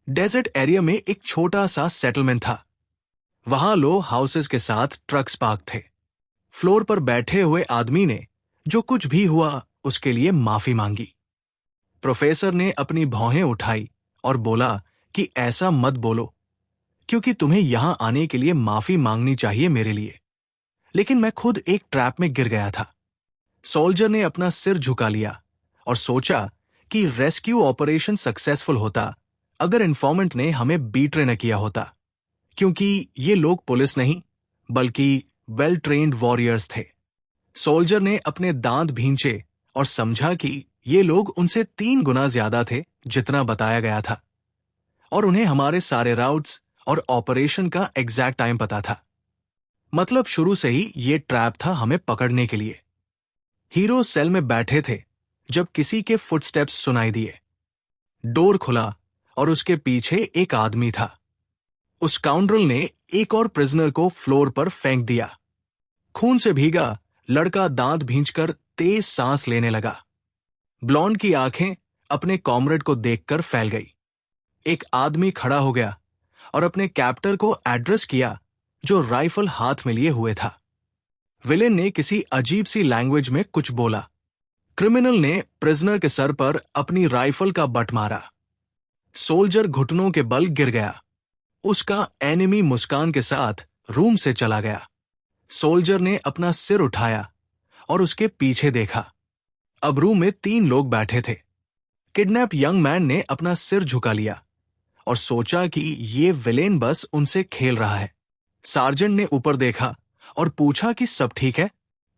Desert area में एक छोटा सा सेटलमेंट था। वहां लो हाउसेस के साथ ट्रक्स पार्क थे। फ्लोर पर बैठे हुए आदमी ने जो कुछ भी हुआ उसके लिए माफी मांगी। प्रोफेसर ने अपनी भौहें उठाई और बोला कि ऐसा मत बोलो, क्योंकि तुम्हें यहां आने के लिए माफी मांगनी चाहिए मेरे लिए। लेकिन मैं खुद एक ट्रैप में गिर गया था। सोल्जर ने अपना सिर झुका लिया और सोचा कि रेस्क्यू ऑपरेशन सक्सेसफुल होता अगर इन्फॉर्मेंट ने हमें बीट्रे न किया होता, क्योंकि ये लोग पुलिस नहीं बल्कि वेल ट्रेन्ड वॉरियर्स थे। सोल्जर ने अपने दांत भींचे और समझा कि ये लोग उनसे 3 गुना ज्यादा थे जितना बताया गया था, और उन्हें हमारे सारे राउट्स और ऑपरेशन का एग्जैक्ट टाइम पता था। मतलब शुरू से ही ये ट्रैप था हमें पकड़ने के लिए। हीरो सेल में बैठे थे जब किसी के फुटस्टेप्स सुनाई दिए। डोर खुला और उसके पीछे एक आदमी था। उस स्काउंड्रल ने एक और प्रिजनर को फ्लोर पर फेंक दिया। खून से भीगा लड़का दांत भींचकर तेज सांस लेने लगा। ब्लॉन्ड की आंखें अपने कॉमरेड को देखकर फैल गई। एक आदमी खड़ा हो गया और अपने कैप्टर को एड्रेस किया जो राइफल हाथ में लिए हुए था। विलेन ने किसी अजीब सी लैंग्वेज में कुछ बोला। क्रिमिनल ने प्रिजनर के सर पर अपनी राइफल का बट मारा। सोल्जर घुटनों के बल गिर गया। उसका एनिमी मुस्कान के साथ रूम से चला गया। सोल्जर ने अपना सिर उठाया और उसके पीछे देखा। अब रूम में 3 लोग बैठे थे। किडनैप यंग मैन ने अपना सिर झुका लिया और सोचा कि ये विलेन बस उनसे खेल रहा है। सार्जेंट ने ऊपर देखा और पूछा कि सब ठीक है।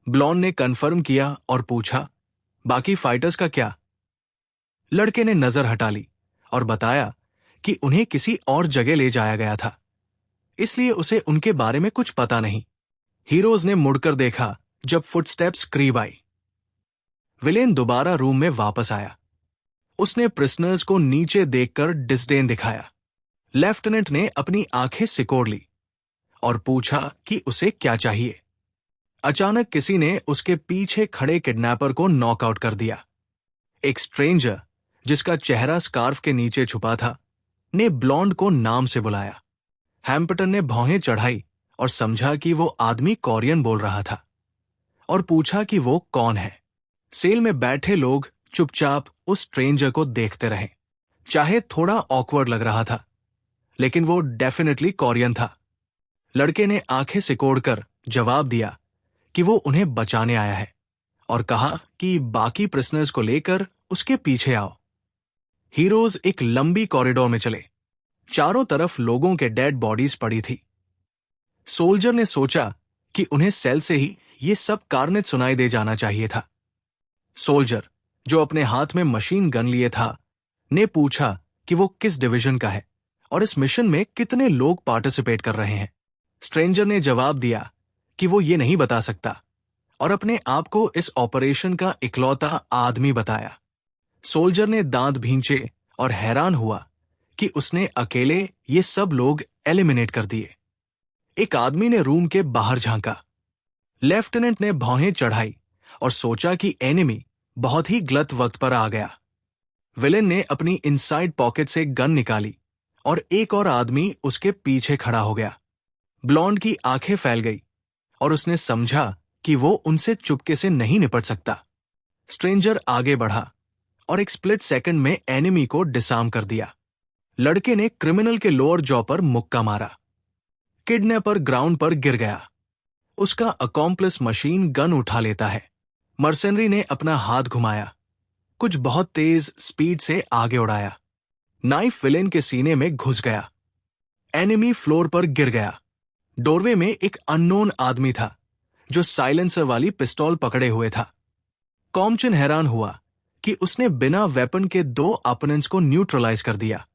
ब्लॉन्ड ने कंफर्म किया और पूछा, बाकी फाइटर्स का क्या? लड़के ने नजर हटा ली और बताया कि उन्हें किसी और जगह ले जाया गया था, इसलिए उसे उनके बारे में कुछ पता नहीं। हीरोज ने मुड़कर देखा जब फुटस्टेप्स करीब आई। विलेन दोबारा रूम में वापस आया। उसने प्रिजनर्स को नीचे देखकर डिस्डेन दिखाया। लेफ्टिनेंट ने अपनी आंखें सिकोड़ ली और पूछा कि उसे क्या चाहिए। अचानक किसी ने उसके पीछे खड़े किडनैपर को नॉकआउट कर दिया। एक स्ट्रेंजर जिसका चेहरा स्कार्फ के नीचे छुपा था ने ब्लॉन्ड को नाम से बुलाया। हैम्पटन ने भौहें चढ़ाई और समझा कि वो आदमी कोरियन बोल रहा था और पूछा कि वो कौन है। सेल में बैठे लोग चुपचाप उस स्ट्रेंजर को देखते रहे। चाहे थोड़ा ऑकवर्ड लग रहा था, लेकिन वो डेफिनेटली कोरियन था। लड़के ने आंखें सिकोड़कर जवाब दिया कि वो उन्हें बचाने आया है और कहा कि बाकी प्रिजनर्स को लेकर उसके पीछे आओ। हीरोज एक लंबी कॉरिडोर में चले। चारों तरफ लोगों के डेड बॉडीज पड़ी थी। सोल्जर ने सोचा कि उन्हें सेल से ही ये सब कारनेज सुनाई दे जाना चाहिए था। सोल्जर, जो अपने हाथ में मशीन गन लिए था, ने पूछा कि वो किस डिवीजन का है और इस मिशन में कितने लोग पार्टिसिपेट कर रहे हैं। स्ट्रेंजर ने जवाब दिया कि वो ये नहीं बता सकता और अपने आप को इस ऑपरेशन का इकलौता आदमी बताया। सोल्जर ने दांत भींचे और हैरान हुआ कि उसने अकेले ये सब लोग एलिमिनेट कर दिए। एक आदमी ने रूम के बाहर झांका। लेफ्टिनेंट ने भौहें चढ़ाई और सोचा कि एनिमी बहुत ही गलत वक्त पर आ गया। विलेन ने अपनी इनसाइड पॉकेट से गन निकाली और एक और आदमी उसके पीछे खड़ा हो गया। ब्लॉन्ड की आंखें फैल गई और उसने समझा कि वो उनसे चुपके से नहीं निपट सकता। स्ट्रेंजर आगे बढ़ा और एक स्प्लिट सेकंड में एनिमी को डिसआर्म कर दिया। लड़के ने क्रिमिनल के लोअर जॉ पर मुक्का मारा। किडनैपर ग्राउंड पर गिर गया। उसका अकॉम्प्लिस मशीन गन उठा लेता है। मर्सेनरी ने अपना हाथ घुमाया, कुछ बहुत तेज स्पीड से आगे उड़ाया। नाइफ विलेन के सीने में घुस गया। एनिमी फ्लोर पर गिर गया। डोरवे में एक अननोन आदमी था जो साइलेंसर वाली पिस्तौल पकड़े हुए था। कॉमचिन हैरान हुआ कि उसने बिना वेपन के 2 अपोनेंट्स को न्यूट्रलाइज कर दिया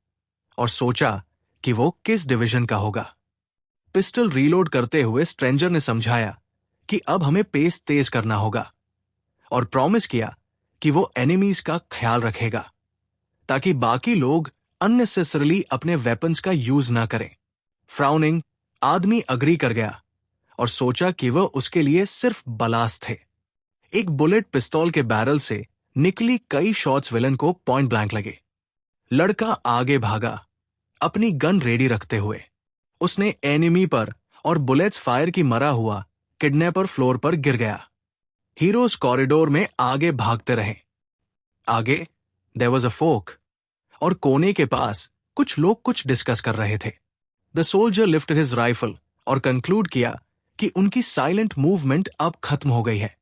और सोचा कि वो किस डिवीजन का होगा। पिस्टल रीलोड करते हुए स्ट्रेंजर ने समझाया कि अब हमें पेस तेज करना होगा और प्रॉमिस किया कि वो एनिमीज का ख्याल रखेगा ताकि बाकी लोग अननेसेसरली अपने वेपन्स का यूज ना करें। फ्राउनिंग, आदमी अग्री कर गया और सोचा कि वह उसके लिए सिर्फ बलास्ट थे। एक बुलेट पिस्तौल के बैरल से निकली कई शॉट्स विलन को पॉइंट ब्लैंक लगे। लड़का आगे भागा अपनी गन रेडी रखते हुए उसने एनिमी पर और बुलेट्स फायर की मरा हुआ किडनैपर फ्लोर पर गिर गया। हीरोज कॉरिडोर में आगे भागते रहे। आगे देयर वाज अ फोक, और कोने के पास कुछ लोग कुछ डिस्कस कर रहे थे। The soldier lifted his rifle और कंक्लूड किया कि उनकी साइलेंट मूवमेंट अब खत्म हो गई है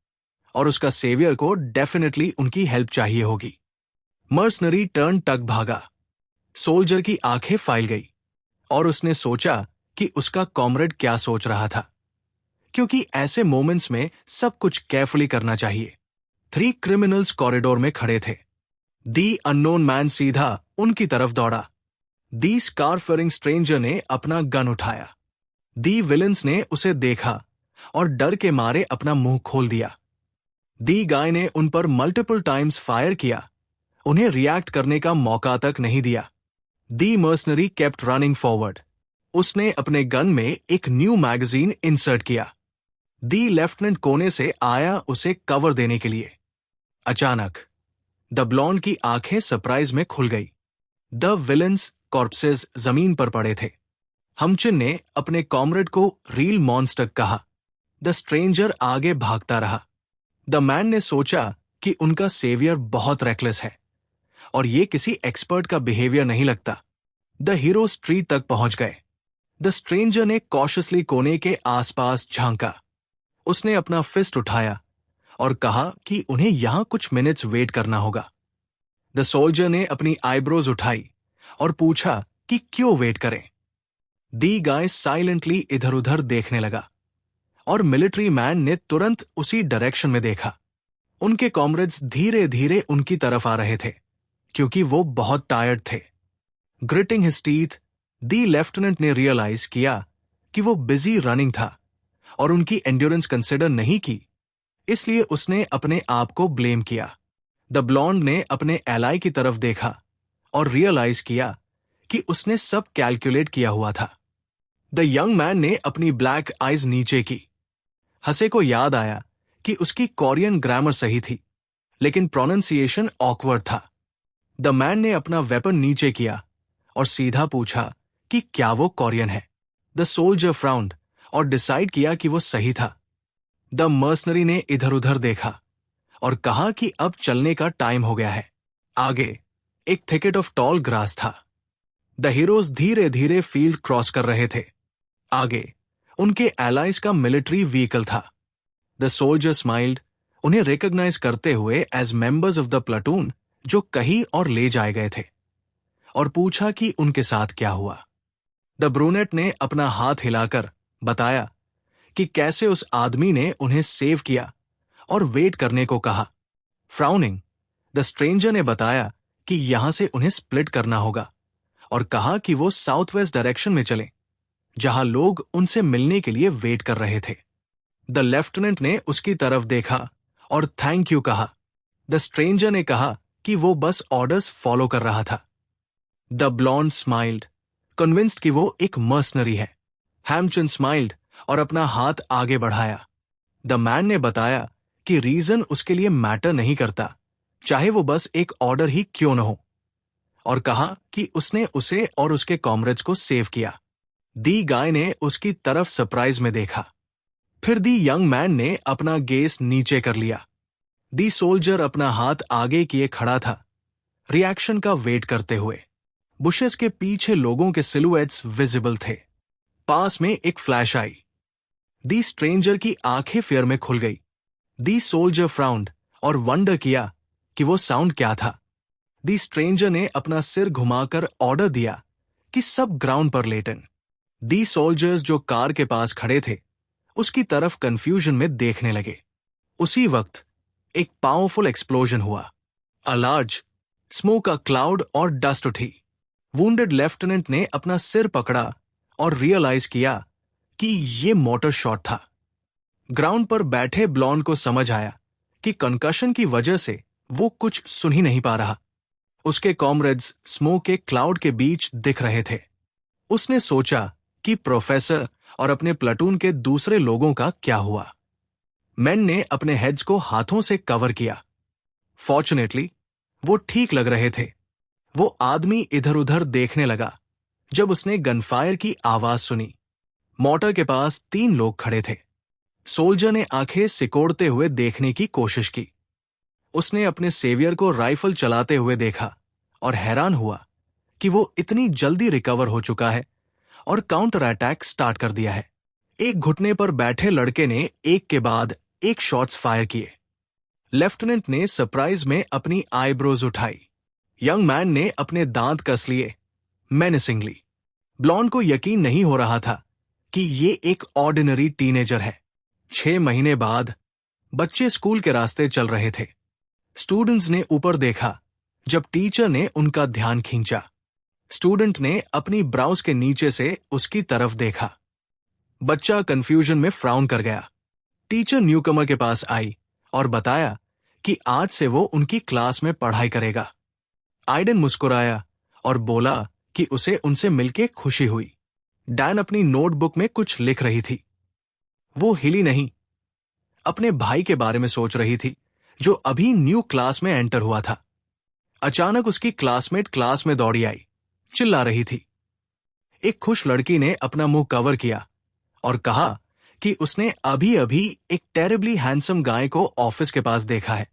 और उसका सेवियर को डेफिनेटली उनकी हेल्प चाहिए होगी। मर्सनरी टर्न टक भागा। सोल्जर की आंखें फाइल गई और उसने सोचा कि उसका कॉमरेड क्या सोच रहा था, क्योंकि ऐसे मोमेंट्स में सब कुछ केयरफुली करना चाहिए। 3 क्रिमिनल्स कॉरिडोर में खड़े थे। दी अननोन मैन सीधा उनकी तरफ दौड़ा। दी स्कार फेयरिंग स्ट्रेंजर ने अपना गन उठाया। दी विलन्स ने उसे देखा और डर के मारे अपना मुंह खोल दिया। दी गाय ने उन पर मल्टीपल टाइम्स फायर किया, उन्हें रिएक्ट करने का मौका तक नहीं दिया। दी मर्सनरी केप्ट रनिंग फॉरवर्ड। उसने अपने गन में एक न्यू मैगजीन इंसर्ट किया। दी लेफ्टिनेंट कोने से आया उसे कवर देने के लिए। अचानक द ब्लॉन्ड की आंखें सरप्राइज में खुल गई। द विलन्स कॉर्पसेस जमीन पर पड़े थे। हमचिन ने अपने कॉमरेड को रील मॉन्स्टर कहा। द स्ट्रेंजर आगे भागता रहा। द मैन ने सोचा कि उनका सेवियर बहुत रेकलेस है और ये किसी एक्सपर्ट का बिहेवियर नहीं लगता। द हीरो स्ट्रीट तक पहुंच गए। द स्ट्रेंजर ने कॉशियसली कोने के आसपास झांका। उसने अपना फिस्ट उठाया और कहा कि उन्हें यहां कुछ मिनट्स वेट करना होगा। द सोल्जर ने अपनी आईब्रोज उठाई और पूछा कि क्यों वेट करें। दी गाय साइलेंटली इधर उधर देखने लगा और मिलिट्री मैन ने तुरंत उसी डायरेक्शन में देखा। उनके कॉमरेड्स धीरे धीरे उनकी तरफ आ रहे थे क्योंकि वो बहुत टायर्ड थे। ग्रिटिंग हिज टीथ, दी लेफ्टिनेंट ने रियलाइज किया कि वो बिजी रनिंग था और उनकी एंड्योरेंस कंसिडर नहीं की, इसलिए उसने अपने आप को ब्लेम किया। द ब्लॉन्ड ने अपने एलाई की तरफ देखा और रियलाइज किया कि उसने सब कैलकुलेट किया हुआ था। द यंग मैन ने अपनी ब्लैक आईज नीचे की। हसे को याद आया कि उसकी कोरियन ग्रामर सही थी, लेकिन प्रोनाउंसिएशन ऑकवर्ड था। द मैन ने अपना वेपन नीचे किया और सीधा पूछा कि क्या वो कोरियन है। द सोल्जर फ्राउंड और डिसाइड किया कि वो सही था। द मर्सनरी ने इधर उधर देखा और कहा कि अब चलने का टाइम हो गया है। आगे एक थिकेट ऑफ टॉल ग्रास था। द हीरोज धीरे धीरे फील्ड क्रॉस कर रहे थे। आगे उनके एलाइज का मिलिट्री व्हीकल था। द सोल्जर स्माइल्ड, उन्हें रिकॉग्नाइज करते हुए as members of the platoon जो कहीं और ले जाए गए थे, और पूछा कि उनके साथ क्या हुआ। द ब्रूनेट ने अपना हाथ हिलाकर बताया कि कैसे उस आदमी ने उन्हें सेव किया और वेट करने को कहा। फ्राउनिंग, द स्ट्रेंजर ने बताया कि यहां से उन्हें स्प्लिट करना होगा और कहा कि वो साउथ वेस्ट डायरेक्शन में चलें, जहां लोग उनसे मिलने के लिए वेट कर रहे थे। द लेफ्टिनेंट ने उसकी तरफ देखा और थैंक यू कहा। द स्ट्रेंजर ने कहा कि वो बस ऑर्डर्स फॉलो कर रहा था। द ब्लॉन्ड स्माइल्ड, कन्विंस्ड कि वो एक मर्सनरी है। हैमचन स्माइल्ड और अपना हाथ आगे बढ़ाया। द मैन ने बताया कि रीजन उसके लिए मैटर नहीं करता, चाहे वो बस एक ऑर्डर ही क्यों न हो, और कहा कि उसने उसे और उसके कॉमरेड्स को सेव किया। दी गाय ने उसकी तरफ सरप्राइज में देखा। फिर दी यंग मैन ने अपना गेस नीचे कर लिया। दी सोल्जर अपना हाथ आगे किए खड़ा था, रिएक्शन का वेट करते हुए। बुशेस के पीछे लोगों के सिलुएट्स विजिबल थे। पास में एक फ्लैश आई। दी स्ट्रेंजर की आंखें फेयर में खुल गई। दी सोल्जर फ्राउंड और वंडर किया कि वो साउंड क्या था। दी स्ट्रेंजर ने अपना सिर घुमाकर ऑर्डर दिया कि सब ग्राउंड पर लेटन। दी सोल्जर्स जो कार के पास खड़े थे उसकी तरफ कंफ्यूजन में देखने लगे। उसी वक्त एक पावरफुल एक्सप्लोजन हुआ। A large smoke, a cloud और डस्ट उठी। वुंडेड लेफ्टिनेंट ने अपना सिर पकड़ा और रियलाइज किया कि ये मोटर शॉट था। ग्राउंड पर बैठे ब्लॉन्ड को समझ आया कि कंकशन की वजह से वो कुछ सुन ही नहीं पा रहा। उसके कॉमरेड्स स्मोक के क्लाउड के बीच दिख रहे थे। उसने सोचा कि प्रोफेसर और अपने प्लाटून के दूसरे लोगों का क्या हुआ। मैन ने अपने हेड्स को हाथों से कवर किया। फॉर्चुनेटली वो ठीक लग रहे थे। वो आदमी इधर उधर देखने लगा, जब उसने गनफायर की आवाज सुनी, मोटर के पास 3 लोग खड़े थे। सोल्जर ने आंखें सिकोड़ते हुए देखने की कोशिश की। उसने अपने सेवियर को राइफल चलाते हुए देखा और हैरान हुआ कि वो इतनी जल्दी रिकवर हो चुका है और काउंटर अटैक स्टार्ट कर दिया है। एक घुटने पर बैठे लड़के ने एक के बाद एक शॉट्स फायर किए। लेफ्टिनेंट ने सरप्राइज में अपनी आईब्रोज उठाई। यंग मैन ने अपने दांत कस लिए मेनेसिंगली। ब्लॉन्ड को यकीन नहीं हो रहा था कि ये एक ऑर्डिनरी टीनेजर है। 6 महीने बाद बच्चे स्कूल के रास्ते चल रहे थे। स्टूडेंट्स ने ऊपर देखा जब टीचर ने उनका ध्यान खींचा। स्टूडेंट ने अपनी ब्राउज के नीचे से उसकी तरफ देखा। बच्चा कंफ्यूजन में फ्राउन कर गया। टीचर न्यूकमर के पास आई और बताया कि आज से वो उनकी क्लास में पढ़ाई करेगा। आइडन मुस्कुराया और बोला कि उसे उनसे मिलके खुशी हुई। डैन अपनी नोटबुक में कुछ लिख रही थी। वो हिली नहीं, अपने भाई के बारे में सोच रही थी जो अभी न्यू क्लास में एंटर हुआ था। अचानक उसकी क्लासमेट क्लास में दौड़ी आई, चिल्ला रही थी। एक खुश लड़की ने अपना मुंह कवर किया और कहा कि उसने अभी अभी एक टेरिबली हैंडसम गाय को ऑफिस के पास देखा है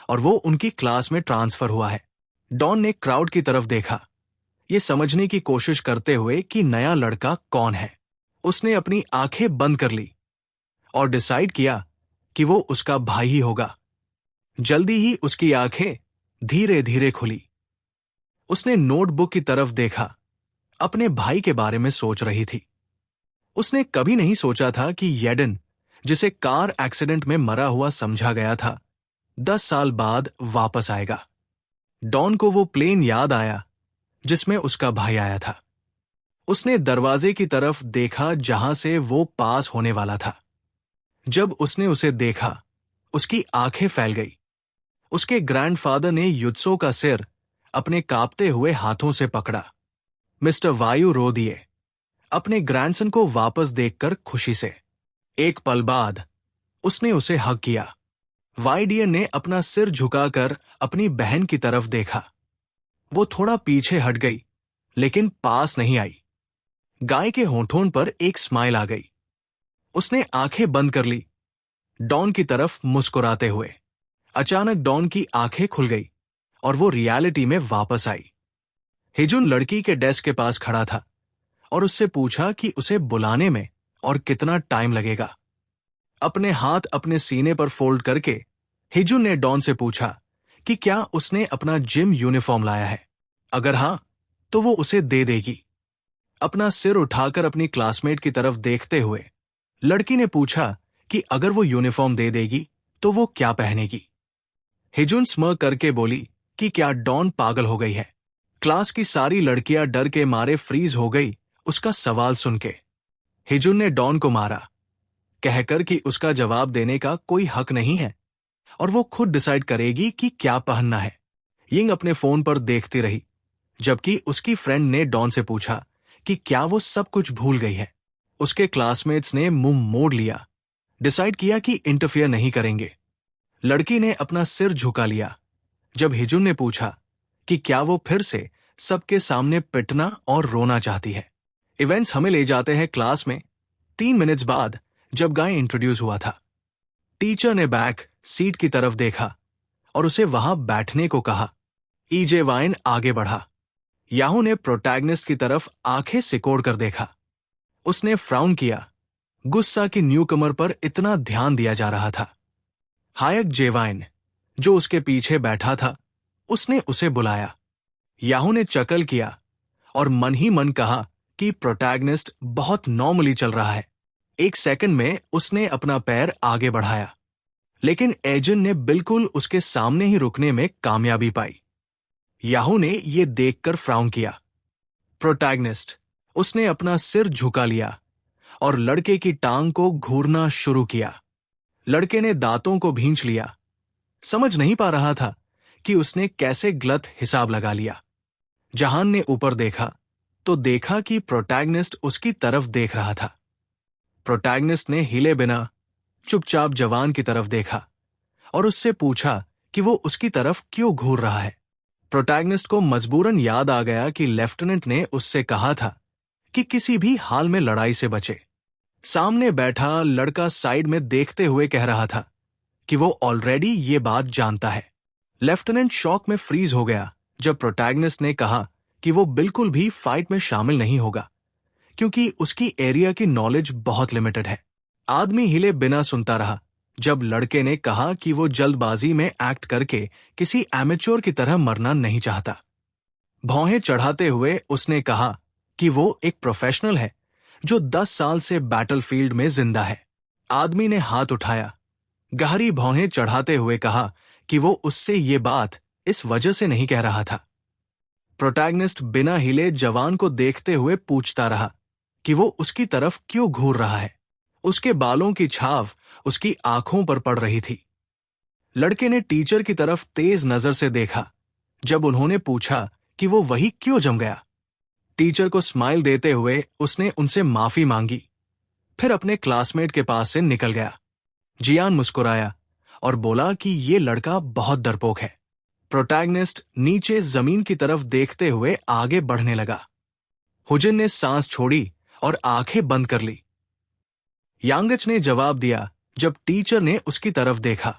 और वो उनकी क्लास में ट्रांसफर हुआ है। डॉन ने क्राउड की तरफ देखा, ये समझने की कोशिश करते हुए कि नया लड़का कौन है। उसने अपनी आंखें बंद कर ली और डिसाइड किया कि वो उसका भाई ही होगा। जल्दी ही उसकी आंखें धीरे धीरे खुली। उसने नोटबुक की तरफ देखा, अपने भाई के बारे में सोच रही थी। उसने कभी नहीं सोचा था कि येडन, जिसे कार एक्सीडेंट में मरा हुआ समझा गया था, 10 साल बाद वापस आएगा। डॉन को वो प्लेन याद आया जिसमें उसका भाई आया था। उसने दरवाजे की तरफ देखा जहां से वो पास होने वाला था। जब उसने उसे देखा, उसकी आंखें फैल गई। उसके ग्रैंडफादर ने युत्सो का सिर अपने कांपते हुए हाथों से पकड़ा। मिस्टर वायु रो दिए, अपने ग्रैंडसन को वापस देखकर खुशी से। एक पल बाद उसने उसे हग किया। वाइडियर ने अपना सिर झुकाकर अपनी बहन की तरफ देखा। वो थोड़ा पीछे हट गई, लेकिन पास नहीं आई। गाय के होठों पर एक स्माइल आ गई। उसने आंखें बंद कर ली, डॉन की तरफ मुस्कुराते हुए। अचानक डॉन की आंखें खुल गई और वो रियलिटी में वापस आई। हिजुन लड़की के डेस्क के पास खड़ा था और उससे पूछा कि उसे बुलाने में और कितना टाइम लगेगा। अपने हाथ अपने सीने पर फोल्ड करके हिजुन ने डॉन से पूछा कि क्या उसने अपना जिम यूनिफॉर्म लाया है। अगर हां, तो वो उसे दे देगी। अपना सिर उठाकर अपनी क्लासमेट की तरफ देखते हुए लड़की ने पूछा कि अगर वो यूनिफॉर्म दे देगी तो वो क्या पहनेगी। हिजुन स्मर करके बोली कि क्या डॉन पागल हो गई है। क्लास की सारी लड़कियां डर के मारे फ्रीज हो गई उसका सवाल सुन के। हिजुन ने डॉन को मारा, कहकर कि उसका जवाब देने का कोई हक नहीं है और वो खुद डिसाइड करेगी कि क्या पहनना है। यिंग अपने फोन पर देखती रही, जबकि उसकी फ्रेंड ने डॉन से पूछा कि क्या वो सब कुछ भूल गई है। उसके क्लासमेट्स ने मुंह मोड़ लिया, डिसाइड किया कि इंटरफियर नहीं करेंगे। लड़की ने अपना सिर झुका लिया जब हिजुन ने पूछा कि क्या वो फिर से सबके सामने पिटना और रोना चाहती है। इवेंट्स हमें ले जाते हैं क्लास में 3 मिनट्स बाद, जब गाय इंट्रोड्यूस हुआ था। टीचर ने बैक सीट की तरफ देखा और उसे वहां बैठने को कहा। ईजे वाइन आगे बढ़ा। याहू ने प्रोटैगनिस्ट की तरफ आंखें सिकोड़ कर देखा। उसने फ्राउन किया, गुस्सा की न्यूकमर पर इतना ध्यान दिया जा रहा था। हायक जेवाइन, जो उसके पीछे बैठा था, उसने उसे बुलाया। याहू ने चकल किया और मन ही मन कहा कि प्रोटैगनिस्ट बहुत नॉर्मली चल रहा है। 1 सेकंड में उसने अपना पैर आगे बढ़ाया, लेकिन एजन ने बिल्कुल उसके सामने ही रुकने में कामयाबी पाई। याहू ने यह देखकर फ्राउन किया। प्रोटैगनिस्ट, उसने अपना सिर झुका लिया और लड़के की टांग को घूरना शुरू किया। लड़के ने दांतों को भींच लिया, समझ नहीं पा रहा था कि उसने कैसे गलत हिसाब लगा लिया। जहान ने ऊपर देखा तो देखा कि प्रोटैगनिस्ट उसकी तरफ देख रहा था। प्रोटैगनिस्ट ने हिले बिना चुपचाप जवान की तरफ देखा और उससे पूछा कि वो उसकी तरफ क्यों घूर रहा है। प्रोटैगनिस्ट को मजबूरन याद आ गया कि लेफ्टिनेंट ने उससे कहा था कि किसी भी हाल में लड़ाई से बचे। सामने बैठा लड़का साइड में देखते हुए कह रहा था कि वो ऑलरेडी ये बात जानता है। लेफ्टिनेंट शॉक में फ्रीज हो गया जब प्रोटैगनिस्ट ने कहा कि वो बिल्कुल भी फाइट में शामिल नहीं होगा क्योंकि उसकी एरिया की नॉलेज बहुत लिमिटेड है। आदमी हिले बिना सुनता रहा जब लड़के ने कहा कि वो जल्दबाजी में एक्ट करके किसी एमेच्योर की तरह मरना नहीं चाहता। भौहें चढ़ाते हुए उसने कहा कि वो एक प्रोफेशनल है जो 10 साल से बैटलफील्ड में जिंदा है। आदमी ने हाथ उठाया, गहरी भौहें चढ़ाते हुए कहा कि वो उससे ये बात इस वजह से नहीं कह रहा था। प्रोटैगनिस्ट बिना हिले जवान को देखते हुए पूछता रहा कि वो उसकी तरफ क्यों घूर रहा है। उसके बालों की छाव उसकी आंखों पर पड़ रही थी। लड़के ने टीचर की तरफ तेज नजर से देखा जब उन्होंने पूछा कि वो वही क्यों जम गया। टीचर को स्माइल देते हुए उसने उनसे माफी मांगी, फिर अपने क्लासमेट के पास से निकल गया। जियान मुस्कुराया और बोला कि ये लड़का बहुत डरपोक है। प्रोटैगनिस्ट नीचे जमीन की तरफ देखते हुए आगे बढ़ने लगा। हुजिन ने सांस छोड़ी और आंखें बंद कर ली। यांगच ने जवाब दिया जब टीचर ने उसकी तरफ देखा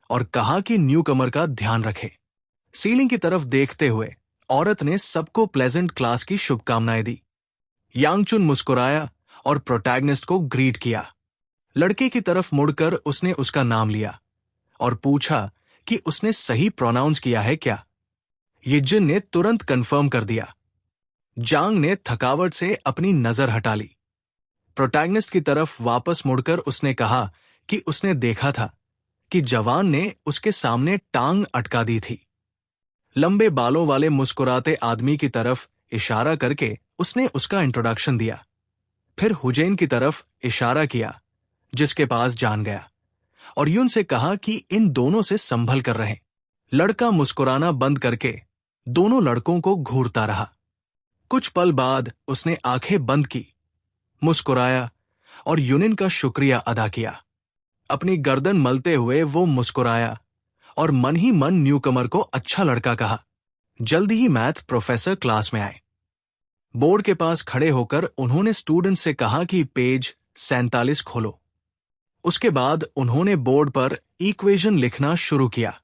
और कहा कि न्यूकमर का ध्यान रखे। सीलिंग की तरफ देखते हुए औरत ने सबको प्लेजेंट क्लास की शुभकामनाएं दी। यांगचुन मुस्कुराया और प्रोटैगनिस्ट को ग्रीट किया। लड़के की तरफ मुड़कर उसने उसका नाम लिया और पूछा कि उसने सही प्रोनाउंस किया है क्या। यिजिन ने तुरंत कंफर्म कर दिया। जांग ने थकावट से अपनी नजर हटा ली। प्रोटैगनिस्ट की तरफ वापस मुड़कर उसने कहा कि उसने देखा था कि जवान ने उसके सामने टांग अटका दी थी। लंबे बालों वाले मुस्कुराते आदमी की तरफ इशारा करके उसने उसका इंट्रोडक्शन दिया। फिर हुजैन की तरफ इशारा किया जिसके पास जान गया और यून से कहा कि इन दोनों से संभल कर रहें। लड़का मुस्कुराना बंद करके दोनों लड़कों को घूरता रहा। कुछ पल बाद उसने आंखें बंद की, मुस्कुराया और यूनिन का शुक्रिया अदा किया। अपनी गर्दन मलते हुए वो मुस्कुराया और मन ही मन न्यूकमर को अच्छा लड़का कहा। जल्दी ही मैथ प्रोफेसर क्लास में आए। बोर्ड के पास खड़े होकर उन्होंने स्टूडेंट से कहा कि पेज 47 खोलो। उसके बाद उन्होंने बोर्ड पर इक्वेशन लिखना शुरू किया।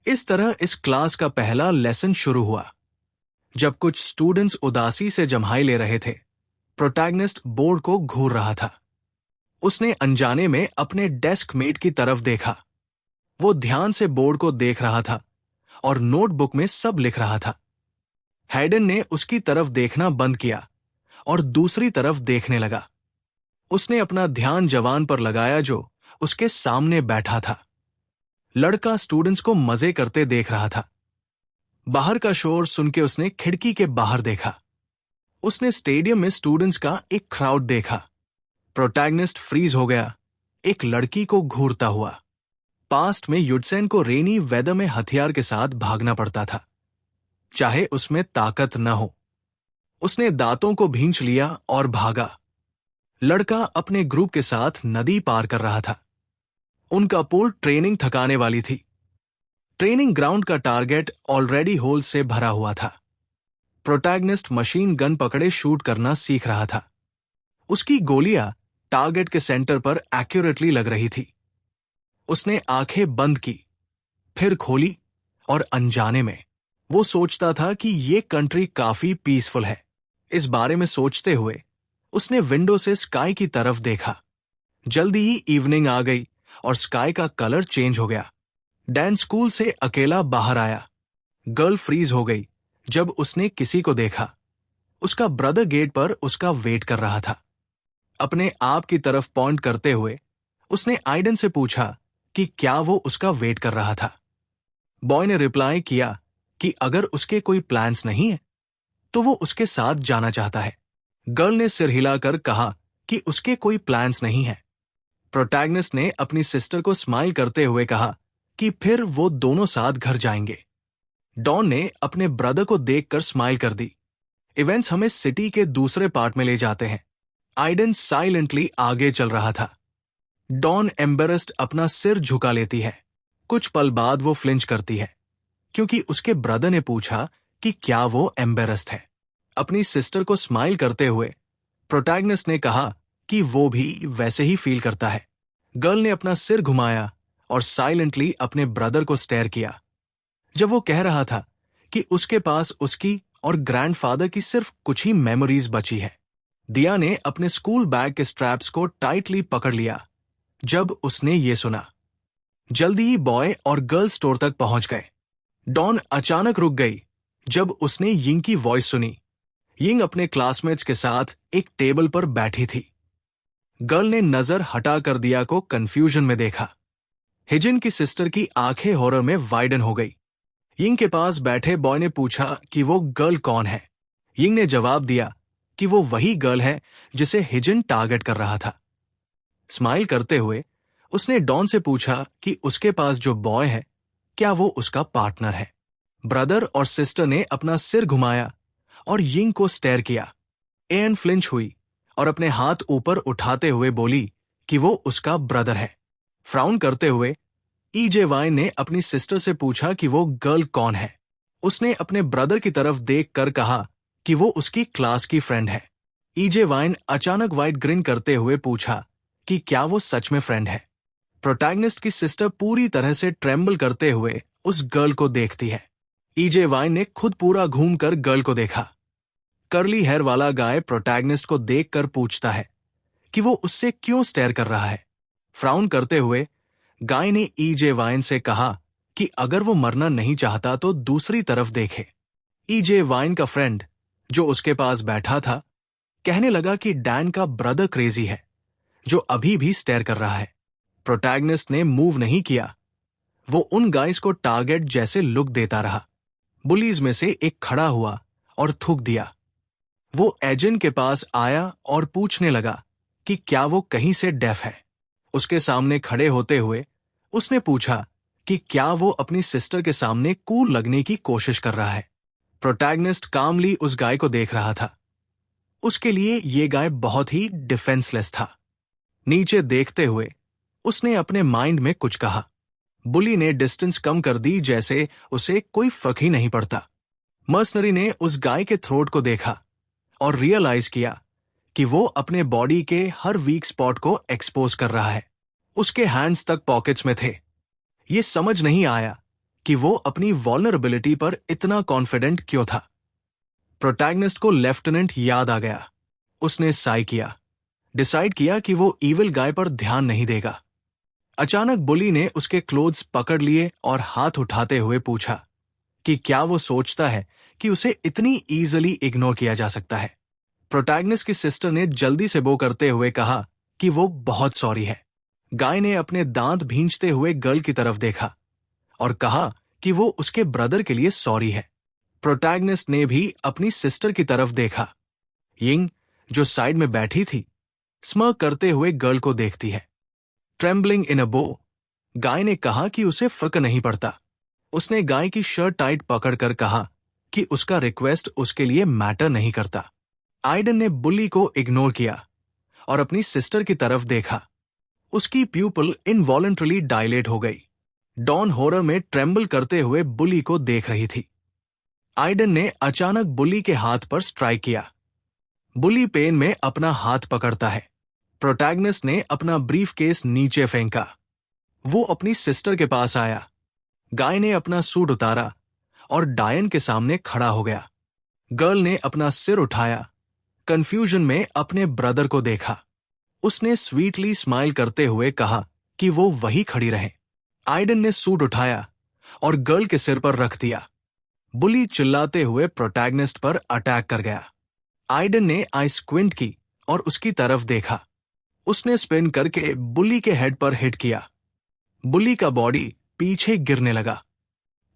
इस तरह इस क्लास का पहला लेसन शुरू हुआ। जब कुछ स्टूडेंट्स उदासी से जम्हाई ले रहे थे, प्रोटैगनिस्ट बोर्ड को घूर रहा था। उसने अनजाने में अपने डेस्क मेट की तरफ देखा। वो ध्यान से बोर्ड को देख रहा था और नोटबुक में सब लिख रहा था। हैडन ने उसकी तरफ देखना बंद किया और दूसरी तरफ देखने लगा। उसने अपना ध्यान जवान पर लगाया जो उसके सामने बैठा था। लड़का स्टूडेंट्स को मजे करते देख रहा था। बाहर का शोर सुन के उसने खिड़की के बाहर देखा। उसने स्टेडियम में स्टूडेंट्स का एक क्राउड देखा। प्रोटैगनिस्ट फ्रीज हो गया, एक लड़की को घूरता हुआ। पास्ट में युडसेन को रेनी वेदर में हथियार के साथ भागना पड़ता था, चाहे उसमें ताकत न हो। उसने दांतों को भींच लिया और भागा। लड़का अपने ग्रुप के साथ नदी पार कर रहा था। उनका पूल ट्रेनिंग थकाने वाली थी। ट्रेनिंग ग्राउंड का टारगेट ऑलरेडी होल से भरा हुआ था। प्रोटैगनिस्ट मशीन गन पकड़े शूट करना सीख रहा था। उसकी गोलियां टारगेट के सेंटर पर एक्यूरेटली लग रही थी। उसने आंखें बंद की, फिर खोली और अनजाने में वो सोचता था कि ये कंट्री काफी पीसफुल है। इस बारे में सोचते हुए उसने विंडो से स्काई की तरफ देखा। जल्दी ही इवनिंग आ गई और स्काई का कलर चेंज हो गया। डैन स्कूल से अकेला बाहर आया। गर्ल फ्रीज हो गई जब उसने किसी को देखा। उसका ब्रदर गेट पर उसका वेट कर रहा था। अपने आप की तरफ पॉइंट करते हुए उसने आइडन से पूछा कि क्या वो उसका वेट कर रहा था। बॉय ने रिप्लाई किया कि अगर उसके कोई प्लान्स नहीं है तो वो उसके साथ जाना चाहता है। गर्ल ने सिर हिलाकर कहा कि उसके कोई प्लान्स नहीं है। प्रोटैगनिस्ट ने अपनी सिस्टर को स्माइल करते हुए कहा कि फिर वो दोनों साथ घर जाएंगे। डॉन ने अपने ब्रदर को देखकर स्माइल कर दी। इवेंट्स हमें सिटी के दूसरे पार्ट में ले जाते हैं। आइडन साइलेंटली आगे चल रहा था। डॉन एम्बेरस्ड अपना सिर झुका लेती है। कुछ पल बाद वो फ्लिंच करती है क्योंकि उसके ब्रदर ने पूछा कि क्या वो एम्बेरस्ड है। अपनी सिस्टर को स्माइल करते हुए प्रोटैगनिस्ट ने कहा कि वो भी वैसे ही फील करता है। गर्ल ने अपना सिर घुमाया और साइलेंटली अपने ब्रदर को स्टेयर किया। जब वो कह रहा था कि उसके पास उसकी और ग्रैंडफादर की सिर्फ कुछ ही मेमोरीज बची है, दिया ने अपने स्कूल बैग के स्ट्रैप्स को टाइटली पकड़ लिया। जब उसने ये सुना, जल्दी ही बॉय और गर्ल स्टोर तक पहुंच गए। डॉन अचानक रुक गई जब उसने यिंग की वॉइस सुनी। यिंग अपने क्लासमेट्स के साथ एक टेबल पर बैठी थी। गर्ल ने नजर हटाकर दिया को कंफ्यूजन में देखा। हिजिन की सिस्टर की आंखें हॉरर में वाइडन हो गई। यिंग के पास बैठे बॉय ने पूछा कि वो गर्ल कौन है। यिंग ने जवाब दिया कि वो वही गर्ल है जिसे हिजिन टारगेट कर रहा था। स्माइल करते हुए उसने डॉन से पूछा कि उसके पास जो बॉय है क्या वो उसका पार्टनर है। ब्रदर और सिस्टर ने अपना सिर घुमाया और यिंग को स्टेयर किया। एन फ्लिंच हुई और अपने हाथ ऊपर उठाते हुए बोली कि वो उसका ब्रदर है। फ्राउन करते हुए ईजे वाइन ने अपनी सिस्टर से पूछा कि वो गर्ल कौन है। उसने अपने ब्रदर की तरफ देखकर कहा कि वो उसकी क्लास की फ्रेंड है। ईजे वाइन अचानक वाइट ग्रिन करते हुए पूछा कि क्या वो सच में फ्रेंड है। प्रोटैगनिस्ट की सिस्टर पूरी तरह से ट्रेम्बल करते हुए उस गर्ल को देखती है। ईजे वाइन ने खुद पूरा घूमकर गर्ल को देखा। कर्ली हेयर वाला गाय प्रोटैगनिस्ट को देखकर पूछता है कि वो उससे क्यों स्टेयर कर रहा है। फ्राउन करते हुए गाय ने ईजे वाइन से कहा कि अगर वो मरना नहीं चाहता तो दूसरी तरफ देखे। ईजे वाइन का फ्रेंड जो उसके पास बैठा था कहने लगा कि डैन का ब्रदर क्रेजी है जो अभी भी स्टेयर कर रहा है। प्रोटैगनिस्ट ने मूव नहीं किया। वो उन गाइस को टारगेट जैसे लुक देता रहा। बुलीज में से एक खड़ा हुआ और थूक दिया। वो एजेंट के पास आया और पूछने लगा कि क्या वो कहीं से डेफ है। उसके सामने खड़े होते हुए उसने पूछा कि क्या वो अपनी सिस्टर के सामने कूल लगने की कोशिश कर रहा है। प्रोटैगनिस्ट कामली उस गाय को देख रहा था। उसके लिए ये गाय बहुत ही डिफेंसलेस था। नीचे देखते हुए उसने अपने माइंड में कुछ कहा। बुली ने डिस्टेंस कम कर दी जैसे उसे कोई फर्क ही नहीं पड़ता। मर्सनरी ने उस गाय के थ्रोट को देखा और रियलाइज किया कि वो अपने बॉडी के हर वीक स्पॉट को एक्सपोज कर रहा है। उसके हैंड्स तक पॉकेट्स में थे। ये समझ नहीं आया कि वो अपनी वल्नरेबिलिटी पर इतना कॉन्फिडेंट क्यों था। प्रोटैगनिस्ट को लेफ्टिनेंट याद आ गया। उसने साई किया, डिसाइड किया कि वो इविल गाय पर ध्यान नहीं देगा। अचानक बुली ने उसके क्लोथ्स पकड़ लिए और हाथ उठाते हुए पूछा कि क्या वो सोचता है कि उसे इतनी इजीली इग्नोर किया जा सकता है। प्रोटैगनिस्ट की सिस्टर ने जल्दी से बो करते हुए कहा कि वो बहुत सॉरी है। गाय ने अपने दांत भींचते हुए गर्ल की तरफ देखा और कहा कि वो उसके ब्रदर के लिए सॉरी है। प्रोटैगनिस्ट ने भी अपनी सिस्टर की तरफ देखा। यिंग जो साइड में बैठी थी स्मर्क करते हुए गर्ल को देखती है। ट्रेम्बलिंग इन अ बो, गाय ने कहा कि उसे फर्क नहीं पड़ता। उसने गाय की शर्ट टाइट पकड़कर कहा कि उसका रिक्वेस्ट उसके लिए मैटर नहीं करता। आइडन ने बुली को इग्नोर किया और अपनी सिस्टर की तरफ देखा। उसकी प्यूपल इनवॉलंटरली डायलेट हो गई। डॉन हॉरर में ट्रेम्बल करते हुए बुली को देख रही थी। आइडन ने अचानक बुली के हाथ पर स्ट्राइक किया। बुली पेन में अपना हाथ पकड़ता है। प्रोटैगनिस्ट ने अपना ब्रीफ केस नीचे फेंका। वो अपनी सिस्टर के पास आया। गाय ने अपना सूट उतारा और डायन के सामने खड़ा हो गया। गर्ल ने अपना सिर उठाया, कंफ्यूजन में अपने ब्रदर को देखा। उसने स्वीटली स्माइल करते हुए कहा कि वो वही खड़ी रहे। आइडन ने सूट उठाया और गर्ल के सिर पर रख दिया। बुली चिल्लाते हुए प्रोटैगनिस्ट पर अटैक कर गया। आइडन ने आई स्क्विंट की और उसकी तरफ देखा। उसने स्पिन करके बुली के हेड पर हिट किया। बुली का बॉडी पीछे गिरने लगा।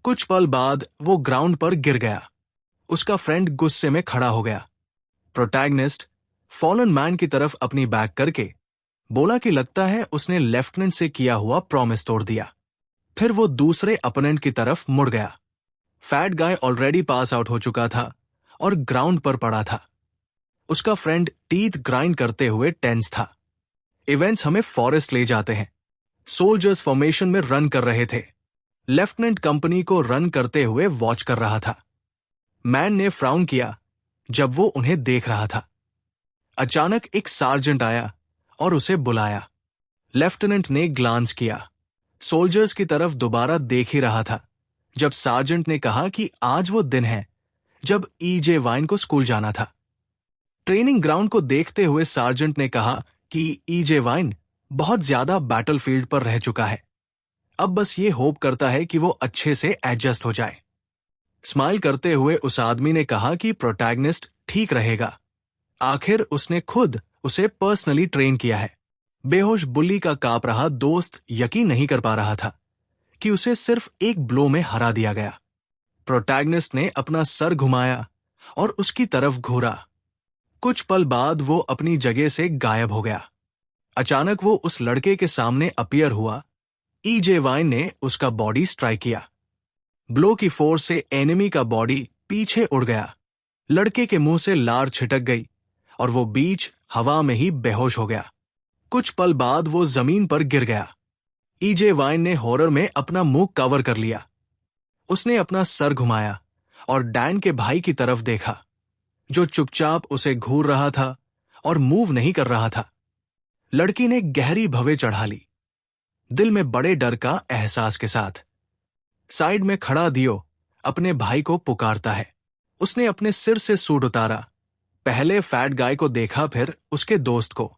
कुछ पल बाद वो ग्राउंड पर गिर गया। उसका फ्रेंड गुस्से में खड़ा हो गया। प्रोटैगनिस्ट फॉलन मैन की तरफ अपनी बैक करके बोला कि लगता है उसने लेफ्टिनेंट से किया हुआ प्रॉमिस तोड़ दिया। फिर वो दूसरे अपोनेंट की तरफ मुड़ गया। फैट गाय ऑलरेडी पास आउट हो चुका था और ग्राउंड पर पड़ा था। उसका फ्रेंड टीथ ग्राइंड करते हुए टेंस था। इवेंट्स हमें फॉरेस्ट ले जाते हैं। सोल्जर्स फॉर्मेशन में रन कर रहे थे। लेफ्टिनेंट कंपनी को रन करते हुए वॉच कर रहा था। मैन ने फ्राउन किया जब वो उन्हें देख रहा था। अचानक एक सार्जेंट आया और उसे बुलाया। लेफ्टिनेंट ने ग्लांस किया, सोल्जर्स की तरफ दोबारा देख ही रहा था जब सार्जेंट ने कहा कि आज वो दिन है जब E.J. वाइन को स्कूल जाना था। ट्रेनिंग ग्राउंड को देखते हुए सार्जेंट ने कहा कि E.J. वाइन बहुत ज्यादा बैटलफील्ड पर रह चुका है, अब बस ये होप करता है कि वो अच्छे से एडजस्ट हो जाए। स्माइल करते हुए उस आदमी ने कहा कि प्रोटैगनिस्ट ठीक रहेगा, आखिर उसने खुद उसे पर्सनली ट्रेन किया है। बेहोश बुल्ली का कांप रहा दोस्त यकीन नहीं कर पा रहा था कि उसे सिर्फ एक ब्लो में हरा दिया गया। प्रोटैगनिस्ट ने अपना सर घुमाया और उसकी तरफ घूरा। कुछ पल बाद वो अपनी जगह से गायब हो गया। अचानक वो उस लड़के के सामने अपीयर हुआ। E.J. वाइन ने उसका बॉडी स्ट्राइक किया। ब्लो की फोर्स से एनिमी का बॉडी पीछे उड़ गया। लड़के के मुंह से लार छिटक गई और वो बीच हवा में ही बेहोश हो गया। कुछ पल बाद वो जमीन पर गिर गया। E.J. वाइन ने हॉरर में अपना मुंह कवर कर लिया। उसने अपना सर घुमाया और डैन के भाई की तरफ देखा, जो चुपचाप उसे घूर रहा था और मूव नहीं कर रहा था। लड़की ने गहरी भवें चढ़ा ली, दिल में बड़े डर का एहसास के साथ। साइड में खड़ा दियो अपने भाई को पुकारता है। उसने अपने सिर से सूट उतारा, पहले फैट गाय को देखा, फिर उसके दोस्त को,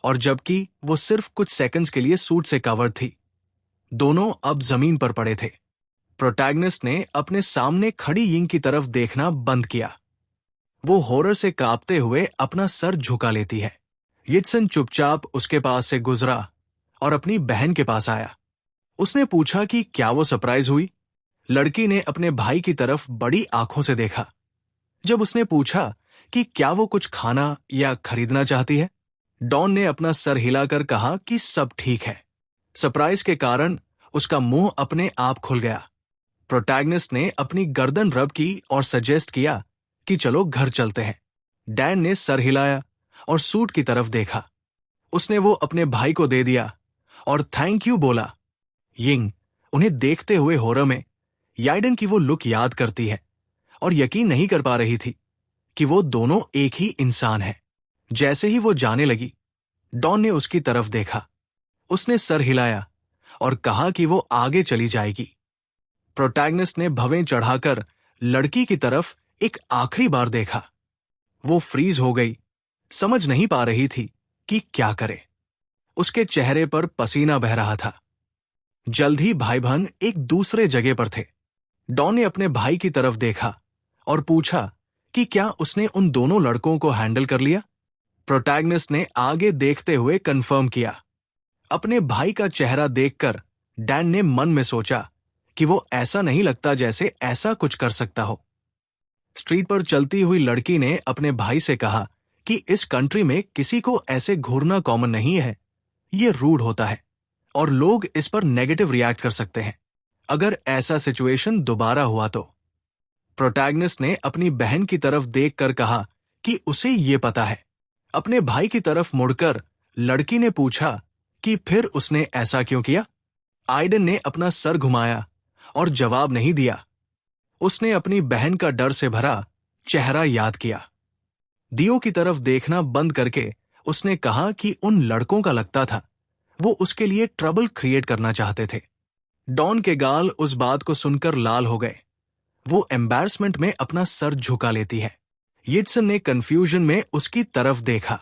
और जबकि वो सिर्फ कुछ सेकंड्स के लिए सूट से कवर थी, दोनों अब जमीन पर पड़े थे। प्रोटैगनिस्ट ने अपने सामने खड़ी यिंग की तरफ देखना बंद किया। वो हॉरर से कांपते हुए अपना सर झुका लेती है। यित्सन चुपचाप उसके पास से गुजरा और अपनी बहन के पास आया। उसने पूछा कि क्या वो सरप्राइज हुई। लड़की ने अपने भाई की तरफ बड़ी आंखों से देखा। जब उसने पूछा कि क्या वो कुछ खाना या खरीदना चाहती है, डॉन ने अपना सर हिलाकर कहा कि सब ठीक है। सरप्राइज के कारण उसका मुंह अपने आप खुल गया। प्रोटैगनिस्ट ने अपनी गर्दन रब की और सजेस्ट किया कि चलो घर चलते हैं। डैन ने सर हिलाया और सूट की तरफ देखा। उसने वो अपने भाई को दे दिया और थैंक यू बोला। यिंग उन्हें देखते हुए हॉरर में याइडन की वो लुक याद करती है और यकीन नहीं कर पा रही थी कि वो दोनों एक ही इंसान हैं। जैसे ही वो जाने लगी, डॉन ने उसकी तरफ देखा। उसने सर हिलाया और कहा कि वो आगे चली जाएगी। प्रोटैगनिस्ट ने भवें चढ़ाकर लड़की की तरफ एक आखिरी बार देखा। वो फ्रीज हो गई, समझ नहीं पा रही थी कि क्या करे। उसके चेहरे पर पसीना बह रहा था। जल्द ही भाई बहन एक दूसरे जगह पर थे। डॉन ने अपने भाई की तरफ देखा और पूछा कि क्या उसने उन दोनों लड़कों को हैंडल कर लिया। प्रोटैगनिस्ट ने आगे देखते हुए कंफर्म किया। अपने भाई का चेहरा देखकर डैन ने मन में सोचा कि वो ऐसा नहीं लगता जैसे ऐसा कुछ कर सकता हो। स्ट्रीट पर चलती हुई लड़की ने अपने भाई से कहा कि इस कंट्री में किसी को ऐसे घूरना कॉमन नहीं है, ये रूड होता है और लोग इस पर नेगेटिव रिएक्ट कर सकते हैं अगर ऐसा सिचुएशन दोबारा हुआ तो। प्रोटैगनिस्ट ने अपनी बहन की तरफ देखकर कहा कि उसे ये पता है। अपने भाई की तरफ मुड़कर लड़की ने पूछा कि फिर उसने ऐसा क्यों किया। आइडन ने अपना सर घुमाया और जवाब नहीं दिया। उसने अपनी बहन का डर से भरा चेहरा याद किया। दियो की तरफ देखना बंद करके उसने कहा कि उन लड़कों का लगता था वो उसके लिए ट्रबल क्रिएट करना चाहते थे। डॉन के गाल उस बात को सुनकर लाल हो गए। वो एम्बैरसमेंट में अपना सर झुका लेती है। यित्सन ने कंफ्यूजन में उसकी तरफ देखा।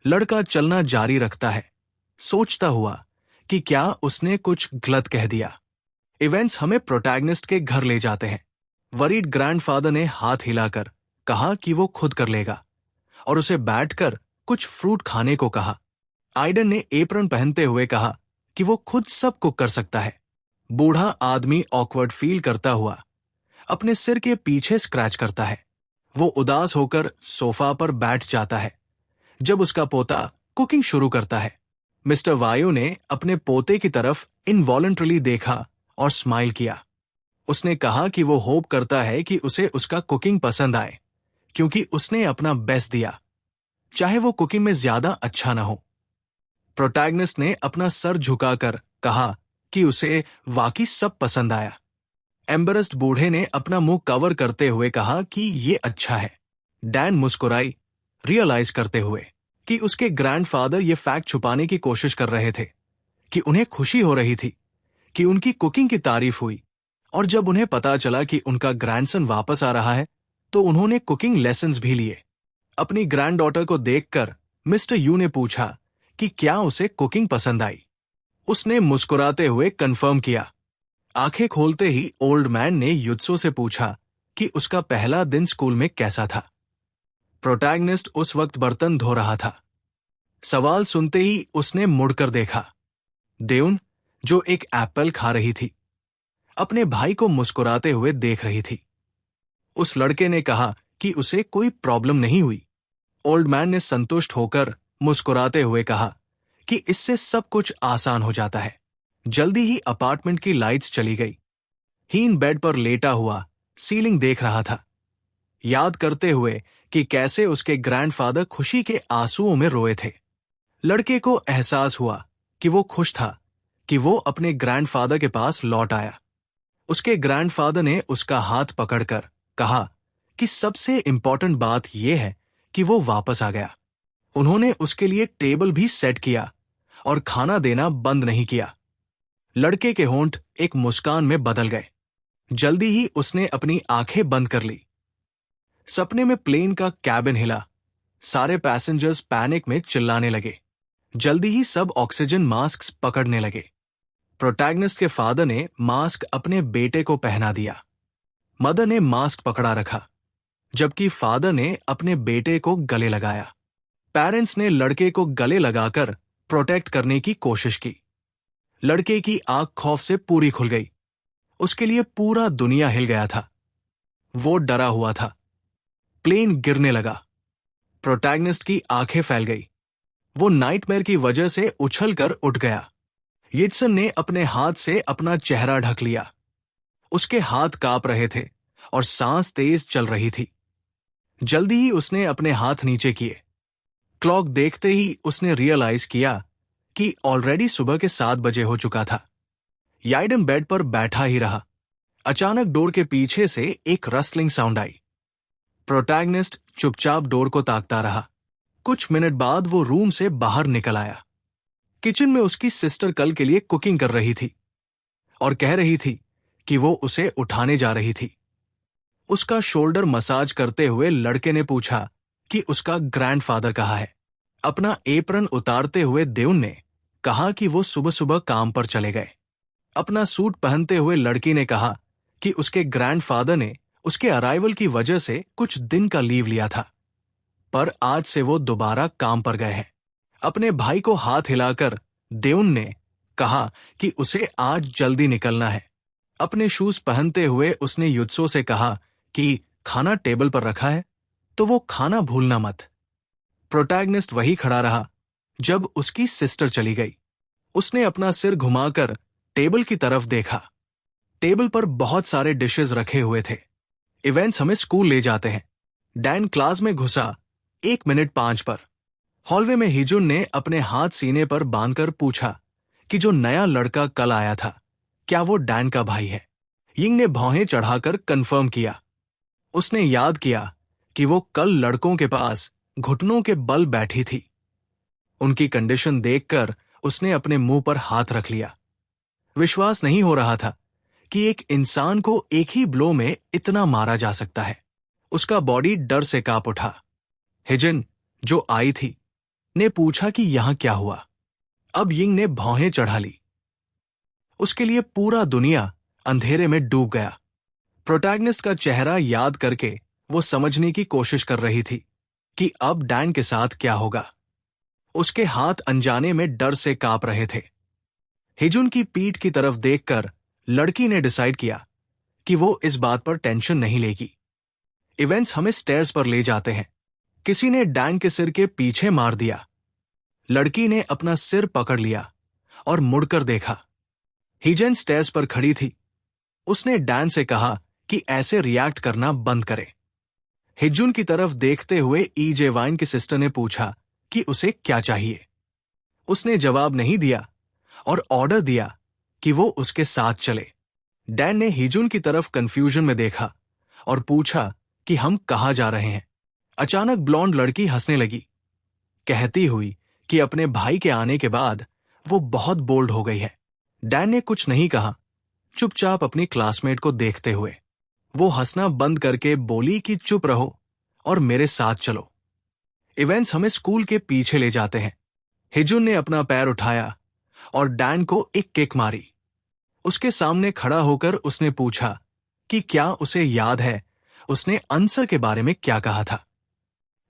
लड़का चलना जारी रखता है, सोचता हुआ कि क्या उसने कुछ गलत कह दिया। इवेंट्स हमें प्रोटैगनिस्ट के घर ले जाते हैं। वरीड ग्रैंडफादर ने हाथ हिलाकर कहा कि वो खुद कर लेगा और उसे बैठकर कुछ फ्रूट खाने को कहा। आइडन ने एप्रन पहनते हुए कहा कि वो खुद सब कुक कर सकता है। बूढ़ा आदमी ऑकवर्ड फील करता हुआ अपने सिर के पीछे स्क्रैच करता है। वो उदास होकर सोफा पर बैठ जाता है जब उसका पोता कुकिंग शुरू करता है। मिस्टर वायु ने अपने पोते की तरफ इनवॉलंटरीली देखा और स्माइल किया। उसने कहा कि वो होप करता है कि उसे उसका कुकिंग पसंद आए क्योंकि उसने अपना बेस्ट दिया, चाहे वो कुकिंग में ज्यादा अच्छा ना हो। प्रोटैगनिस्ट ने अपना सर झुकाकर कहा कि उसे वाकई सब पसंद आया। एम्बेरस्ड बूढ़े ने अपना मुंह कवर करते हुए कहा कि ये अच्छा है। डैन मुस्कुराई, रियलाइज करते हुए कि उसके ग्रैंडफादर ये फैक्ट छुपाने की कोशिश कर रहे थे कि उन्हें खुशी हो रही थी कि उनकी कुकिंग की तारीफ हुई। और जब उन्हें पता चला कि उनका ग्रैंडसन वापस आ रहा है तो उन्होंने कुकिंग लेसन्स भी लिए। अपनी ग्रैंडडॉटर को देखकर मिस्टर यू ने पूछा कि क्या उसे कुकिंग पसंद आई। उसने मुस्कुराते हुए कंफर्म किया। आंखें खोलते ही ओल्ड मैन ने युत्सो से पूछा कि उसका पहला दिन स्कूल में कैसा था। प्रोटैगनिस्ट उस वक्त बर्तन धो रहा था। सवाल सुनते ही उसने मुड़कर देखा। देउन, जो एक एप्पल खा रही थी, अपने भाई को मुस्कुराते हुए देख रही थी। उस लड़के ने कहा कि उसे कोई प्रॉब्लम नहीं हुई। ओल्ड मैन ने संतुष्ट होकर मुस्कुराते हुए कहा कि इससे सब कुछ आसान हो जाता है। जल्दी ही अपार्टमेंट की लाइट्स चली गई। हीन बेड पर लेटा हुआ सीलिंग देख रहा था, याद करते हुए कि कैसे उसके ग्रैंडफादर खुशी के आंसुओं में रोए थे। लड़के को एहसास हुआ कि वो खुश था कि वो अपने ग्रैंडफादर के पास लौट आया। उसके ग्रैंडफादर ने उसका हाथ पकड़कर कहा कि सबसे इंपॉर्टेंट बात यह है कि वो वापस आ गया। उन्होंने उसके लिए टेबल भी सेट किया और खाना देना बंद नहीं किया। लड़के के होंठ एक मुस्कान में बदल गए। जल्दी ही उसने अपनी आंखें बंद कर ली। सपने में प्लेन का कैबिन हिला। सारे पैसेंजर्स पैनिक में चिल्लाने लगे। जल्दी ही सब ऑक्सीजन मास्क पकड़ने लगे। प्रोटैगनिस्ट के फादर ने मास्क अपने बेटे को पहना दिया। मदर ने मास्क पकड़ा रखा, जबकि फादर ने अपने बेटे को गले लगाया। पेरेंट्स ने लड़के को गले लगाकर प्रोटेक्ट करने की कोशिश की। लड़के की आंख खौफ से पूरी खुल गई। उसके लिए पूरा दुनिया हिल गया था। वो डरा हुआ था। प्लेन गिरने लगा। प्रोटैगनिस्ट की आंखें फैल गई। वो नाइटमेयर की वजह से उछलकर उठ गया। यित्सन ने अपने हाथ से अपना चेहरा ढक लिया। उसके हाथ कांप रहे थे और सांस तेज चल रही थी। जल्दी ही उसने अपने हाथ नीचे किए। क्लॉक देखते ही उसने रियलाइज किया कि ऑलरेडी सुबह के 7 बजे हो चुका था। याइडन बेड पर बैठा ही रहा। अचानक डोर के पीछे से एक रस्टलिंग साउंड आई। प्रोटैगनिस्ट चुपचाप डोर को ताकता रहा। कुछ मिनट बाद वो रूम से बाहर निकल आया। किचन में उसकी सिस्टर कल के लिए कुकिंग कर रही थी और कह रही थी कि वो उसे उठाने जा रही थी। उसका शोल्डर मसाज करते हुए लड़के ने पूछा कि उसका ग्रैंडफादर कहाँ है। अपना एप्रन उतारते हुए देउन ने कहा कि वो सुबह सुबह काम पर चले गए। अपना सूट पहनते हुए लड़की ने कहा कि उसके ग्रैंडफादर ने उसके अराइवल की वजह से कुछ दिन का लीव लिया था, पर आज से वो दोबारा काम पर गए हैं। अपने भाई को हाथ हिलाकर देउन ने कहा कि उसे आज जल्दी निकलना है। अपने शूज पहनते हुए उसने युत्सो से कहा कि खाना टेबल पर रखा है तो वो खाना भूलना मत। प्रोटैगनिस्ट वही खड़ा रहा जब उसकी सिस्टर चली गई। उसने अपना सिर घुमाकर टेबल की तरफ देखा। टेबल पर बहुत सारे डिशेस रखे हुए थे। इवेंट्स हमें स्कूल ले जाते हैं। डैन क्लास में घुसा 1 मिनट 5 पर। हॉलवे में हिजुन ने अपने हाथ सीने पर बांधकर पूछा कि जो नया लड़का कल आया था क्या वो डैन का भाई है। यिंग ने भौहें चढ़ाकर कंफर्म किया। उसने याद किया कि वो कल लड़कों के पास घुटनों के बल बैठी थी। उनकी कंडीशन देखकर उसने अपने मुंह पर हाथ रख लिया। विश्वास नहीं हो रहा था कि एक इंसान को एक ही ब्लो में इतना मारा जा सकता है। उसका बॉडी डर से कांप उठा। हिजिन, जो आई थी, ने पूछा कि यहां क्या हुआ। अब यिंग ने भौहें चढ़ा ली। उसके लिए पूरा दुनिया अंधेरे में डूब गया। प्रोटैगनिस्ट का चेहरा याद करके वो समझने की कोशिश कर रही थी कि अब डैन के साथ क्या होगा। उसके हाथ अनजाने में डर से कांप रहे थे। हिजुन की पीठ की तरफ देखकर लड़की ने डिसाइड किया कि वो इस बात पर टेंशन नहीं लेगी। इवेंट्स हमें स्टेयर्स पर ले जाते हैं। किसी ने डैन के सिर के पीछे मार दिया। लड़की ने अपना सिर पकड़ लिया और मुड़कर देखा। हिजन स्टेयर्स पर खड़ी थी। उसने डैन से कहा कि ऐसे रिएक्ट करना बंद करे। हिजुन की तरफ देखते हुए ईजे वाइन की सिस्टर ने पूछा कि उसे क्या चाहिए। उसने जवाब नहीं दिया और ऑर्डर दिया कि वो उसके साथ चले। डैन ने हिजुन की तरफ कंफ्यूजन में देखा और पूछा कि हम कहाँ जा रहे हैं। अचानक ब्लॉन्ड लड़की हंसने लगी, कहती हुई कि अपने भाई के आने के बाद वो बहुत बोल्ड हो गई है। डैन ने कुछ नहीं कहा, चुपचाप अपनी क्लासमेट को देखते हुए। वो हंसना बंद करके बोली कि चुप रहो और मेरे साथ चलो। इवेंट्स हमें स्कूल के पीछे ले जाते हैं। हिजुन ने अपना पैर उठाया और डैन को एक किक मारी। उसके सामने खड़ा होकर उसने पूछा कि क्या उसे याद है उसने आंसर के बारे में क्या कहा था।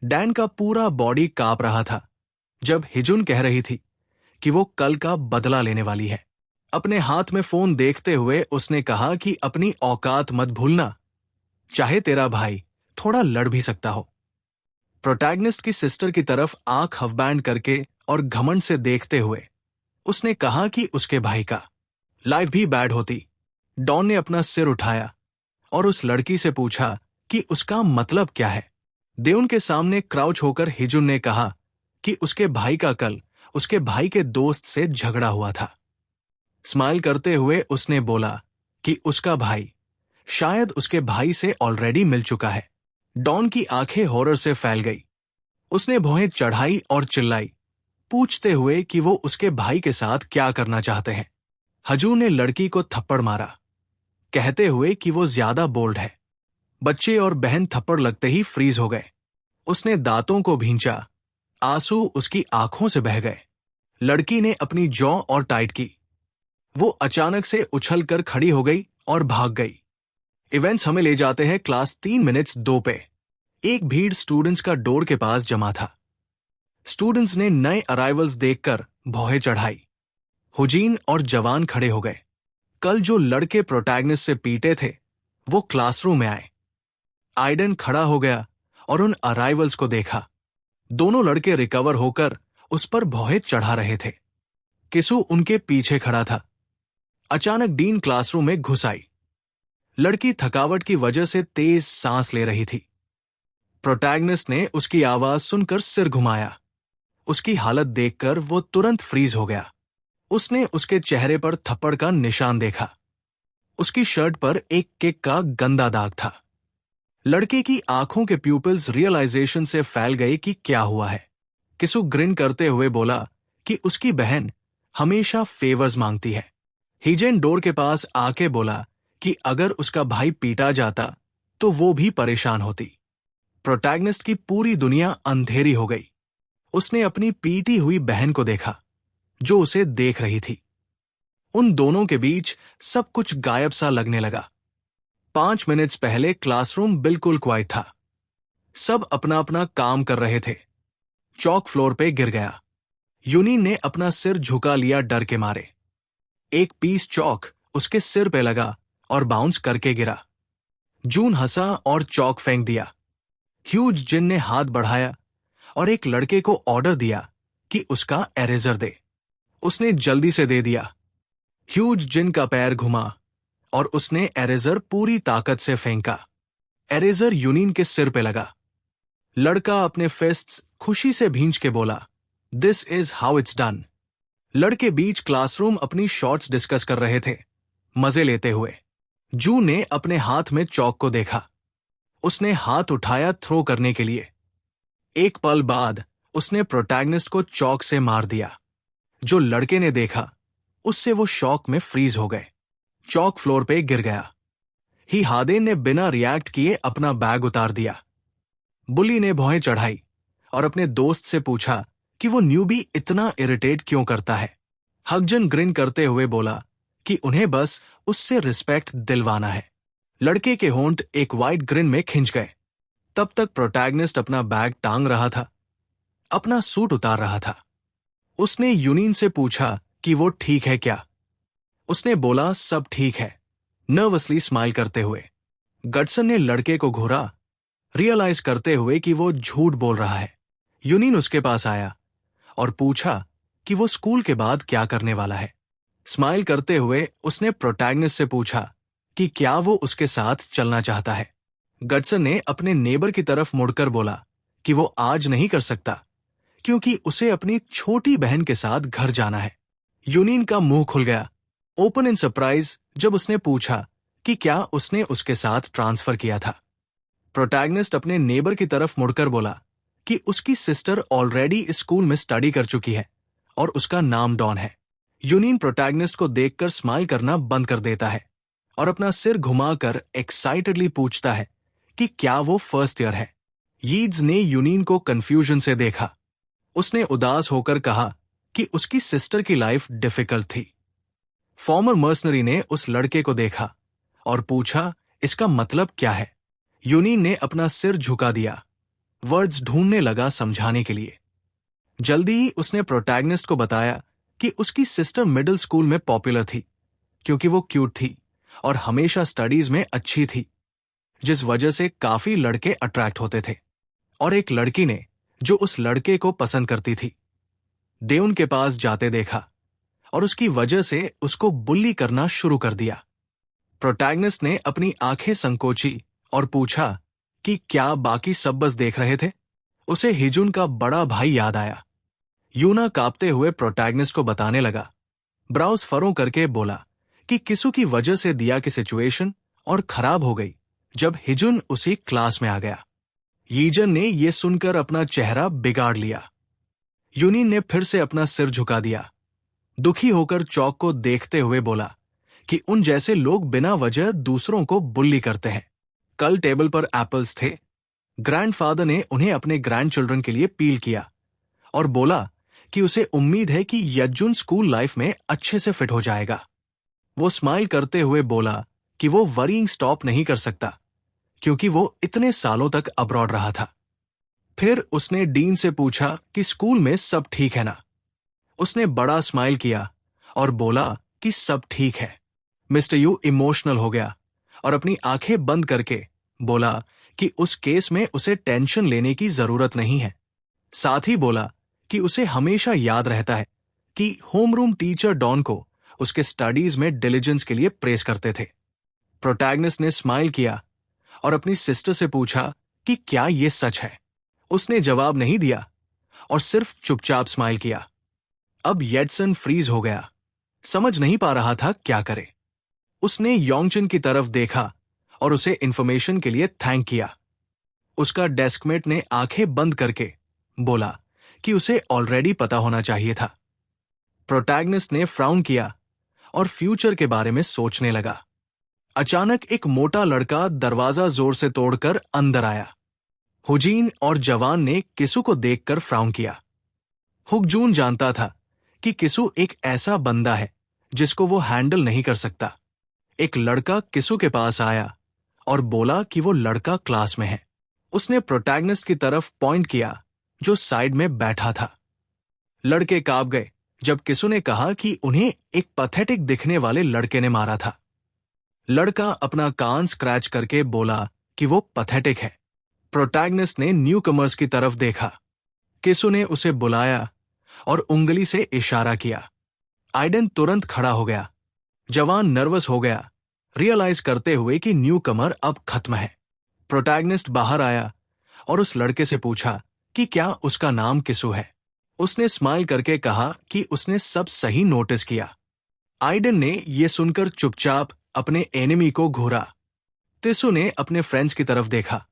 डैन का पूरा बॉडी कांप रहा था जब हिजुन कह रही थी कि वो कल का बदला लेने वाली है। अपने हाथ में फोन देखते हुए उसने कहा कि अपनी औकात मत भूलना, चाहे तेरा भाई थोड़ा लड़ भी सकता हो। प्रोटैगनिस्ट की सिस्टर की तरफ आंख हफबैंड करके और घमंड से देखते हुए उसने कहा कि उसके भाई का लाइफ भी बैड होती। डॉन ने अपना सिर उठाया और उस लड़की से पूछा कि उसका मतलब क्या है। देउन के सामने क्राउच होकर हिजुन ने कहा कि उसके भाई का कल उसके भाई के दोस्त से झगड़ा हुआ था। स्माइल करते हुए उसने बोला कि उसका भाई शायद उसके भाई से ऑलरेडी मिल चुका है। डॉन की आंखें हॉरर से फैल गई। उसने भौहें चढ़ाई और चिल्लाई, पूछते हुए कि वो उसके भाई के साथ क्या करना चाहते हैं। हजू ने लड़की को थप्पड़ मारा, कहते हुए कि वो ज्यादा बोल्ड है। बच्चे और बहन थप्पड़ लगते ही फ्रीज हो गए। उसने दांतों को भींचा, आंसू उसकी आंखों से बह गए। लड़की ने अपनी जॉ और टाइट की। वो अचानक से उछलकर खड़ी हो गई और भाग गई। इवेंट्स हमें ले जाते हैं क्लास 3:02 पे। एक भीड़ स्टूडेंट्स का डोर के पास जमा था। स्टूडेंट्स ने नए अराइवल्स देखकर भौहें चढ़ाई। हुजीन और जवान खड़े हो गए। कल जो लड़के प्रोटैगनिस्ट से पीटे थे वो क्लासरूम में आए। आइडन खड़ा हो गया और उन अराइवल्स को देखा। दोनों लड़के रिकवर होकर उस पर भौहें चढ़ा रहे थे। किसु उनके पीछे खड़ा था। अचानक डीन क्लासरूम में घुस आई। लड़की थकावट की वजह से तेज सांस ले रही थी। प्रोटैगनिस्ट ने उसकी आवाज सुनकर सिर घुमाया। उसकी हालत देखकर वो तुरंत फ्रीज हो गया। उसने उसके चेहरे पर थप्पड़ का निशान देखा। उसकी शर्ट पर एक किक का गंदा दाग था। लड़के की आंखों के प्यूपिल्स रियलाइजेशन से फैल गए कि क्या हुआ है। किसु ग्रिन करते हुए बोला कि उसकी बहन हमेशा फेवर्स मांगती है। हिजेन डोर के पास आके बोला कि अगर उसका भाई पीटा जाता तो वो भी परेशान होती। प्रोटैगनिस्ट की पूरी दुनिया अंधेरी हो गई। उसने अपनी पीटी हुई बहन को देखा जो उसे देख रही थी। उन दोनों के बीच सब कुछ गायब सा लगने लगा। 5 मिनट्स पहले क्लासरूम बिल्कुल क्वाइट था। सब अपना अपना काम कर रहे थे। चौक फ्लोर पे गिर गया। यूनिन ने अपना सिर झुका लिया डर के मारे। एक पीस चौक उसके सिर पे लगा और बाउंस करके गिरा। जून हंसा और चौक फेंक दिया। ह्यूज जिन ने हाथ बढ़ाया और एक लड़के को ऑर्डर दिया कि उसका एरेजर दे। उसने जल्दी से दे दिया। ह्यूज जिन का पैर घुमा और उसने एरेजर पूरी ताकत से फेंका। एरेजर यूनिन के सिर पे लगा। लड़का अपने फिस्ट्स खुशी से भींच के बोला, this is how it's done. लड़के बीच क्लासरूम अपनी शॉट्स डिस्कस कर रहे थे, मजे लेते हुए। जू ने अपने हाथ में चौक को देखा। उसने हाथ उठाया थ्रो करने के लिए। एक पल बाद उसने प्रोटैगनिस्ट को चौक से मार दिया। जो लड़के ने देखा उससे वो शॉक में फ्रीज हो गए। चौक फ्लोर पे गिर गया। ही हादेन ने बिना रिएक्ट किए अपना बैग उतार दिया। बुली ने भौहें चढ़ाई और अपने दोस्त से पूछा कि वो न्यूबी इतना इरिटेट क्यों करता है। हगजन ग्रिन करते हुए बोला कि उन्हें बस उससे रिस्पेक्ट दिलवाना है। लड़के के होंठ एक वाइट ग्रिन में खिंच गए। तब तक प्रोटैगनिस्ट अपना बैग टांग रहा था, अपना सूट उतार रहा था। उसने यूनिन से पूछा कि वो ठीक है क्या। उसने बोला सब ठीक है, नर्वसली स्माइल करते हुए। गडसन ने लड़के को घूरा, रियलाइज करते हुए कि वो झूठ बोल रहा है। यूनिन उसके पास आया और पूछा कि वो स्कूल के बाद क्या करने वाला है। स्माइल करते हुए उसने प्रोटैगनिस्ट से पूछा कि क्या वो उसके साथ चलना चाहता है। गडसन ने अपने नेबर की तरफ मुड़कर बोला कि वो आज नहीं कर सकता क्योंकि उसे अपनी छोटी बहन के साथ घर जाना है। यूनिन का मुंह खुल गया। ओपन इन सरप्राइज जब उसने पूछा कि क्या उसने उसके साथ ट्रांसफर किया था। प्रोटैगनिस्ट अपने नेबर की तरफ मुड़कर बोला कि उसकी सिस्टर ऑलरेडी इस स्कूल में स्टडी कर चुकी है और उसका नाम डॉन है। यूनियन प्रोटैगनिस्ट को देखकर स्माइल करना बंद कर देता है और अपना सिर घुमाकर एक्साइटेडली पूछता है कि क्या वो फर्स्ट ईयर है। यीड्स ने यूनियन को कंफ्यूजन से देखा। उसने उदास होकर कहा कि उसकी सिस्टर की लाइफ डिफिकल्ट थी। फॉर्मर मर्सनरी ने उस लड़के को देखा और पूछा इसका मतलब क्या है। यूनियन ने अपना सिर झुका दिया, वर्ड्स ढूंढने लगा समझाने के लिए। जल्दी ही उसने प्रोटैगनिस्ट को बताया कि उसकी सिस्टर मिडिल स्कूल में पॉपुलर थी क्योंकि वो क्यूट थी और हमेशा स्टडीज में अच्छी थी, जिस वजह से काफी लड़के अट्रैक्ट होते थे। और एक लड़की ने जो उस लड़के को पसंद करती थी, देउन के पास जाते देखा और उसकी वजह से उसको बुल्ली करना शुरू कर दिया। प्रोटैगनिस्ट ने अपनी आंखें संकोची और पूछा कि क्या बाकी सब बस देख रहे थे। उसे हिजुन का बड़ा भाई याद आया। यूना कांपते हुए प्रोटैगनिस्ट को बताने लगा, ब्राउज फरो करके बोला कि किसु की वजह से दिया की सिचुएशन और खराब हो गई जब हिजुन उसी क्लास में आ गया। यीजन ने यह सुनकर अपना चेहरा बिगाड़ लिया। यूनियन ने फिर से अपना सिर झुका दिया, दुखी होकर चौक को देखते हुए बोला कि उन जैसे लोग बिना वजह दूसरों को बुल्ली करते हैं। कल टेबल पर एप्पल्स थे। ग्रैंडफादर ने उन्हें अपने ग्रैंड चिल्ड्रन के लिए पील किया और बोला कि उसे उम्मीद है कि यज्जुन स्कूल लाइफ में अच्छे से फिट हो जाएगा। वो स्माइल करते हुए बोला कि वो वरीइंग स्टॉप नहीं कर सकता क्योंकि वो इतने सालों तक अब्रॉड रहा था। फिर उसने डीन से पूछा कि स्कूल में सब ठीक है ना। उसने बड़ा स्माइल किया और बोला कि सब ठीक है। मिस्टर यू इमोशनल हो गया और अपनी आंखें बंद करके बोला कि उस केस में उसे टेंशन लेने की जरूरत नहीं है। साथ ही बोला कि उसे हमेशा याद रहता है कि होमरूम टीचर डॉन को उसके स्टडीज में डिलीजेंस के लिए प्रेज करते थे। प्रोटैगनिस्ट ने स्माइल किया और अपनी सिस्टर से पूछा कि क्या यह सच है। उसने जवाब नहीं दिया और सिर्फ चुपचाप स्माइल किया। अब येडसन फ्रीज हो गया, समझ नहीं पा रहा था क्या करे। उसने योंगचिन की तरफ देखा और उसे इंफॉर्मेशन के लिए थैंक किया। उसका डेस्कमेट ने आंखें बंद करके बोला कि उसे ऑलरेडी पता होना चाहिए था। प्रोटैगनिस्ट ने फ्राउन किया और फ्यूचर के बारे में सोचने लगा। अचानक एक मोटा लड़का दरवाजा जोर से तोड़कर अंदर आया। हुजीन और जवान ने किसु को देखकर फ्राउन किया। हुकजून जानता था कि किसु एक ऐसा बंदा है जिसको वो हैंडल नहीं कर सकता। एक लड़का किसु के पास आया और बोला कि वो लड़का क्लास में है। उसने प्रोटैगनिस्ट की तरफ पॉइंट किया जो साइड में बैठा था। लड़के कांप गए जब किसु ने कहा कि उन्हें एक पैथेटिक दिखने वाले लड़के ने मारा था। लड़का अपना कान स्क्रैच करके बोला कि वो पैथेटिक है। प्रोटैगनिस्ट ने न्यू कमर्स की तरफ देखा। किसु ने उसे बुलाया और उंगली से इशारा किया। आइडन तुरंत खड़ा हो गया। जवान नर्वस हो गया, रियलाइज करते हुए कि न्यू कमर अब खत्म है। प्रोटैगनिस्ट बाहर आया और उस लड़के से पूछा कि क्या उसका नाम किसु है। उसने स्माइल करके कहा कि उसने सब सही नोटिस किया। आइडन ने यह सुनकर चुपचाप अपने एनिमी को घूरा। तिसु ने अपने फ्रेंड्स की तरफ देखा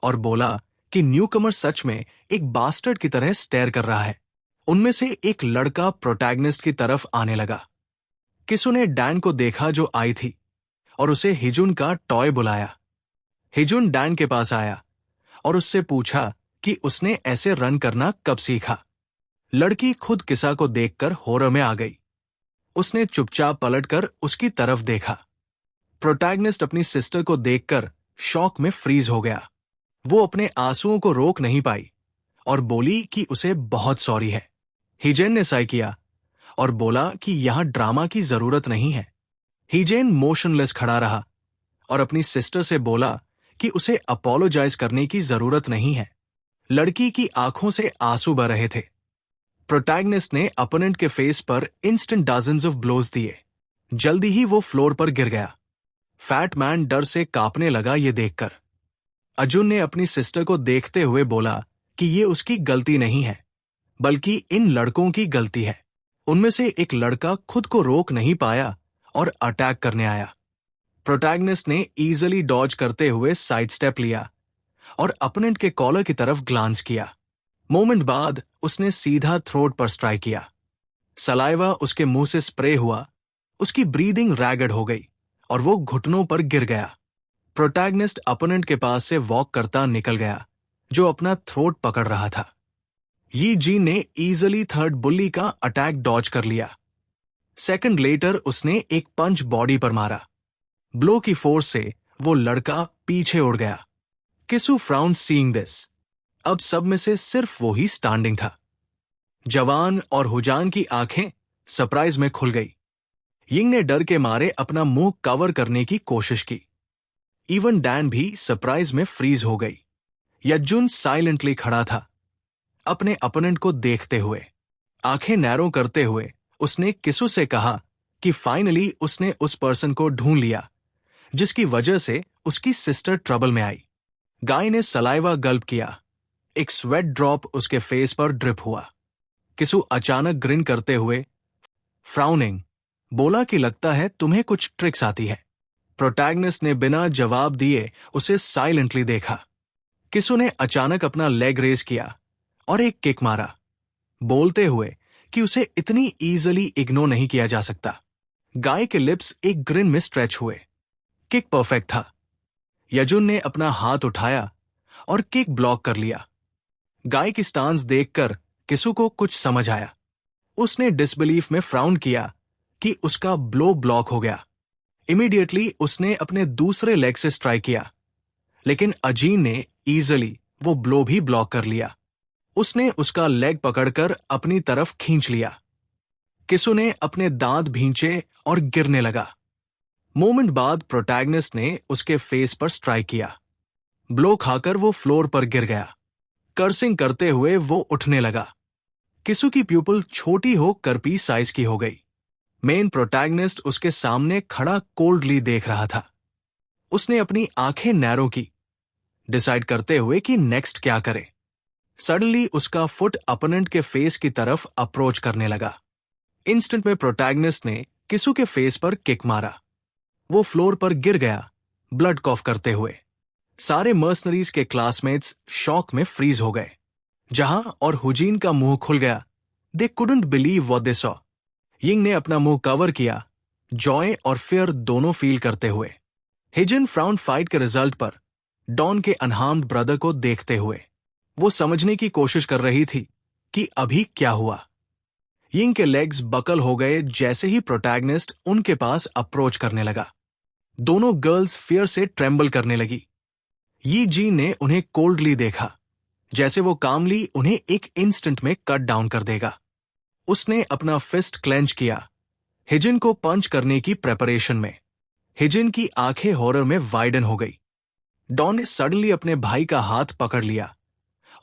और बोला कि न्यूकमर सच में एक बास्टर्ड की तरह स्टेयर कर रहा है। उनमें से एक लड़का प्रोटैगनिस्ट की तरफ आने लगा। किसु ने डैन को देखा जो आई थी और उसे हिजुन का टॉय बुलाया। हिजुन डैन के पास आया और उससे पूछा कि उसने ऐसे रन करना कब सीखा। लड़की खुद किसा को देखकर होरर में आ गई। उसने चुपचाप पलटकर उसकी तरफ देखा। प्रोटैगनिस्ट अपनी सिस्टर को देखकर शॉक में फ्रीज हो गया। वो अपने आंसुओं को रोक नहीं पाई और बोली कि उसे बहुत सॉरी है। हिजेन ने साई किया और बोला कि यहां ड्रामा की जरूरत नहीं है। हिजेन मोशनलेस खड़ा रहा और अपनी सिस्टर से बोला कि उसे अपोलोजाइज करने की जरूरत नहीं है। लड़की की आंखों से आंसू बह रहे थे। प्रोटैगनिस्ट ने अपोनेंट के फेस पर इंस्टेंट डजन्स ऑफ ब्लोज दिए। जल्दी ही वो फ्लोर पर गिर गया। फैट मैन डर से कांपने लगा ये देखकर। अर्जुन ने अपनी सिस्टर को देखते हुए बोला कि ये उसकी गलती नहीं है, बल्कि इन लड़कों की गलती है। उनमें से एक लड़का खुद को रोक नहीं पाया और अटैक करने आया। प्रोटैगनिस्ट ने इजीली डॉज करते हुए साइड स्टेप लिया और अपोनेंट के कॉलर की तरफ ग्लांस किया। मोमेंट बाद उसने सीधा थ्रोट पर स्ट्राइक किया। सलाइवा उसके मुंह से स्प्रे हुआ, उसकी ब्रीदिंग रैगड हो गई और वो घुटनों पर गिर गया। प्रोटैगनिस्ट अपोनेंट के पास से वॉक करता निकल गया, जो अपना थ्रोट पकड़ रहा था। यी जी ने इजीली थर्ड बुल्ली का अटैक डॉज कर लिया। सेकंड लेटर उसने एक पंच बॉडी पर मारा। ब्लो की फोर्स से वो लड़का पीछे उड़ गया। किसु फ्राउंड सीइंग दिस। अब सब में से सिर्फ वो ही स्टैंडिंग था। जवान और हुजान की आंखें सरप्राइज में खुल गई। यिंग ने डर के मारे अपना मुंह कवर करने की कोशिश की। इवन डैन भी सरप्राइज में फ्रीज हो गई। यज्जुन साइलेंटली खड़ा था, अपने अपोनेंट को देखते हुए। आंखें नैरो करते हुए उसने किसु से कहा कि फाइनली उसने उस पर्सन को ढूंढ लिया जिसकी वजह से उसकी सिस्टर ट्रबल में आई। गाय ने सलाइवा गल्प किया। एक स्वेट ड्रॉप उसके फेस पर ड्रिप हुआ। किसु अचानक ग्रिन करते हुए फ्राउनिंग बोला कि लगता है तुम्हें कुछ ट्रिक्स आती है। प्रोटैगनिस्ट ने बिना जवाब दिए उसे साइलेंटली देखा। किसु ने अचानक अपना लेग रेज किया और एक किक मारा, बोलते हुए कि उसे इतनी इजीली इग्नोर नहीं किया जा सकता। गाय के लिप्स एक ग्रिन में स्ट्रेच हुए। किक परफेक्ट था। यजुन ने अपना हाथ उठाया और किक ब्लॉक कर लिया। गाय की स्टांस देखकर किसु को कुछ समझ आया। उसने डिसबिलीफ में फ्राउन किया कि उसका ब्लो ब्लॉक हो गया। इमीडिएटली उसने अपने दूसरे लेग से स्ट्राइक किया, लेकिन अजीन ने इजीली वो ब्लो भी ब्लॉक कर लिया। उसने उसका लेग पकड़कर अपनी तरफ खींच लिया। किसु ने अपने दांत भींचे और गिरने लगा। मोमेंट बाद प्रोटैगनिस्ट ने उसके फेस पर स्ट्राइक किया। ब्लो खाकर वो फ्लोर पर गिर गया। कर्सिंग करते हुए वो उठने लगा। किसु की प्यूपल छोटी हो करपी साइज की हो गई। मेन प्रोटैगनिस्ट उसके सामने खड़ा कोल्डली देख रहा था। उसने अपनी आंखें नैरो की, डिसाइड करते हुए कि नेक्स्ट क्या करे। सडनली उसका फुट अपोनेंट के फेस की तरफ अप्रोच करने लगा। इंस्टेंट में प्रोटैगनिस्ट ने किसु के फेस पर किक मारा। वो फ्लोर पर गिर गया, ब्लड कॉफ करते हुए। सारे मर्सनरीज के क्लासमेट्स शॉक में फ्रीज हो गए। जहां और हुजीन का मुंह खुल गया। They couldn't believe what they saw. Ying ने अपना मुंह कवर किया, जॉय और फियर दोनों फील करते हुए। हिजन फ्राउन फाइट के रिजल्ट पर डॉन के अनहार्म्ड ब्रदर को देखते हुए। वो समझने की कोशिश कर रही थी कि अभी क्या हुआ। यिंग के लेग्स बकल हो गए जैसे ही प्रोटैगनिस्ट उनके पास अप्रोच करने लगा। दोनों गर्ल्स फियर से ट्रेम्बल करने लगी। यी जी ने उन्हें कोल्डली देखा, जैसे वो कामली उन्हें एक इंस्टेंट में कट डाउन कर देगा। उसने अपना फिस्ट क्लेंच किया, हिजन को पंच करने की प्रेपरेशन में। हिजन की आंखें हॉरर में वाइडन हो गई। डॉन ने सडनली अपने भाई का हाथ पकड़ लिया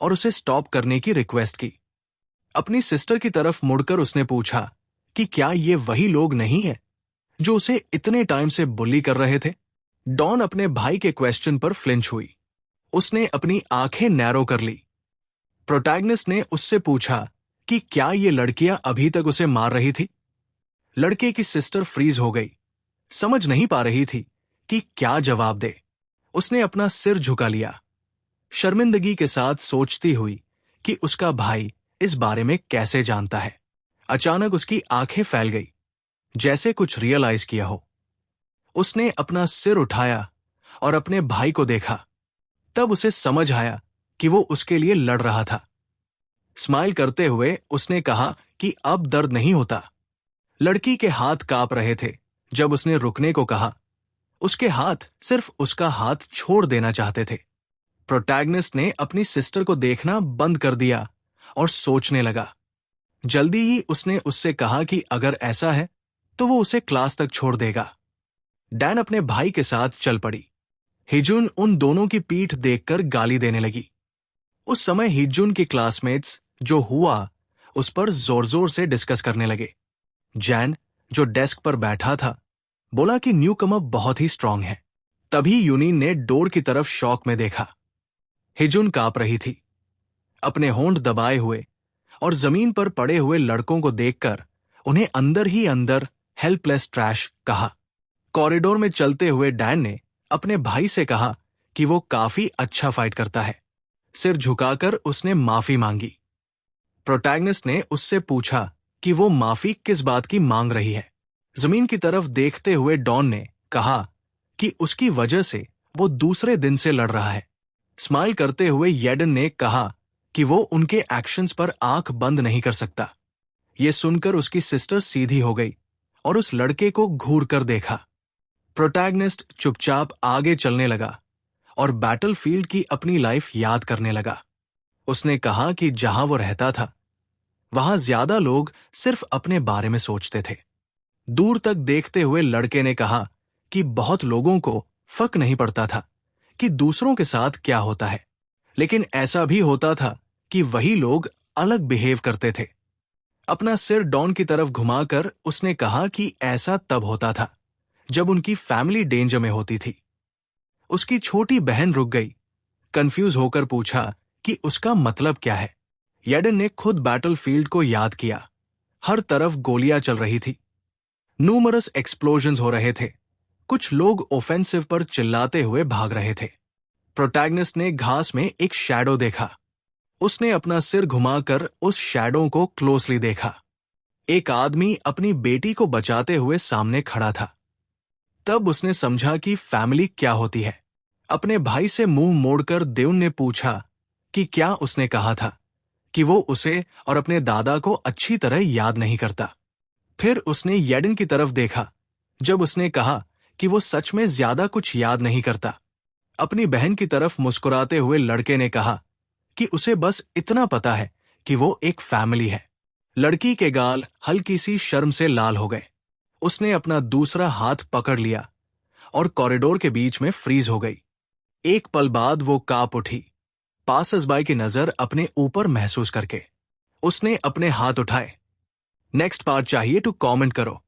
और उसे स्टॉप करने की रिक्वेस्ट की। अपनी सिस्टर की तरफ मुड़कर उसने पूछा कि क्या ये वही लोग नहीं है जो उसे इतने टाइम से बुली कर रहे थे। डॉन अपने भाई के क्वेश्चन पर फ्लिंच हुई। उसने अपनी आंखें नैरो कर ली। प्रोटैगनिस्ट ने उससे पूछा कि क्या ये लड़कियां अभी तक उसे मार रही थी। लड़के की सिस्टर फ्रीज हो गई, समझ नहीं पा रही थी कि क्या जवाब दे। उसने अपना सिर झुका लिया, शर्मिंदगी के साथ सोचती हुई कि उसका भाई इस बारे में कैसे जानता है। अचानक उसकी आंखें फैल गई, जैसे कुछ रियलाइज किया हो। उसने अपना सिर उठाया और अपने भाई को देखा। तब उसे समझ आया कि वो उसके लिए लड़ रहा था। स्माइल करते हुए उसने कहा कि अब दर्द नहीं होता। लड़की के हाथ कांप रहे थे जब उसने रुकने को कहा। उसके हाथ सिर्फ उसका हाथ छोड़ देना चाहते थे। प्रोटैगनिस्ट ने अपनी सिस्टर को देखना बंद कर दिया और सोचने लगा। जल्दी ही उसने उससे कहा कि अगर ऐसा है तो वो उसे क्लास तक छोड़ देगा। डैन अपने भाई के साथ चल पड़ी। हिजुन उन दोनों की पीठ देखकर गाली देने लगी। उस समय हिजुन की क्लासमेट्स जो हुआ उस पर जोर जोर से डिस्कस करने लगे। जैन, जो डेस्क पर बैठा था, बोला कि न्यू कमर बहुत ही स्ट्रांग है। तभी यूनिन ने डोर की तरफ शॉक में देखा। हिजुन कांप रही थी, अपने होंठ दबाए हुए, और जमीन पर पड़े हुए लड़कों को देखकर उन्हें अंदर ही अंदर हेल्पलेस ट्रैश कहा। कॉरिडोर में चलते हुए डैन ने अपने भाई से कहा कि वो काफी अच्छा फाइट करता है। सिर झुकाकर उसने माफी मांगी। प्रोटैगनिस्ट ने उससे पूछा कि वो माफी किस बात की मांग रही है। जमीन की तरफ देखते हुए डॉन ने कहा कि उसकी वजह से वो दूसरे दिन से लड़ रहा है। स्माइल करते हुए येडन ने कहा कि वो उनके एक्शंस पर आंख बंद नहीं कर सकता। ये सुनकर उसकी सिस्टर सीधी हो गई और उस लड़के को घूर कर देखा। प्रोटैगनिस्ट चुपचाप आगे चलने लगा और बैटलफील्ड की अपनी लाइफ याद करने लगा। उसने कहा कि जहां वो रहता था वहां ज्यादा लोग सिर्फ अपने बारे में सोचते थे। दूर तक देखते हुए लड़के ने कहा कि बहुत लोगों को फर्क नहीं पड़ता था कि दूसरों के साथ क्या होता है, लेकिन ऐसा भी होता था कि वही लोग अलग बिहेव करते थे। अपना सिर डॉन की तरफ घुमाकर उसने कहा कि ऐसा तब होता था जब उनकी फैमिली डेंजर में होती थी। उसकी छोटी बहन रुक गई, कंफ्यूज होकर पूछा कि उसका मतलब क्या है। येडन ने खुद बैटलफील्ड को याद किया। हर तरफ गोलियां चल रही थी, न्यूमरस एक्सप्लोजन्स हो रहे थे, कुछ लोग ऑफेंसिव पर चिल्लाते हुए भाग रहे थे। प्रोटैगनिस्ट ने घास में एक शैडो देखा। उसने अपना सिर घुमाकर उस शैडो को क्लोजली देखा। एक आदमी अपनी बेटी को बचाते हुए सामने खड़ा था। तब उसने समझा कि फैमिली क्या होती है। अपने भाई से मुंह मोड़कर देउन ने पूछा कि क्या उसने कहा था कि वो उसे और अपने दादा को अच्छी तरह याद नहीं करता। फिर उसने येडन की तरफ देखा जब उसने कहा कि वो सच में ज्यादा कुछ याद नहीं करता। अपनी बहन की तरफ मुस्कुराते हुए लड़के ने कहा कि उसे बस इतना पता है कि वो एक फैमिली है। लड़की के गाल हल्की सी शर्म से लाल हो गए। उसने अपना दूसरा हाथ पकड़ लिया और कॉरिडोर के बीच में फ्रीज हो गई। एक पल बाद वो कांप उठी, पासर्स बाय की नजर अपने ऊपर महसूस करके। उसने अपने हाथ उठाए। नेक्स्ट पार्ट चाहिए तो कमेंट करो।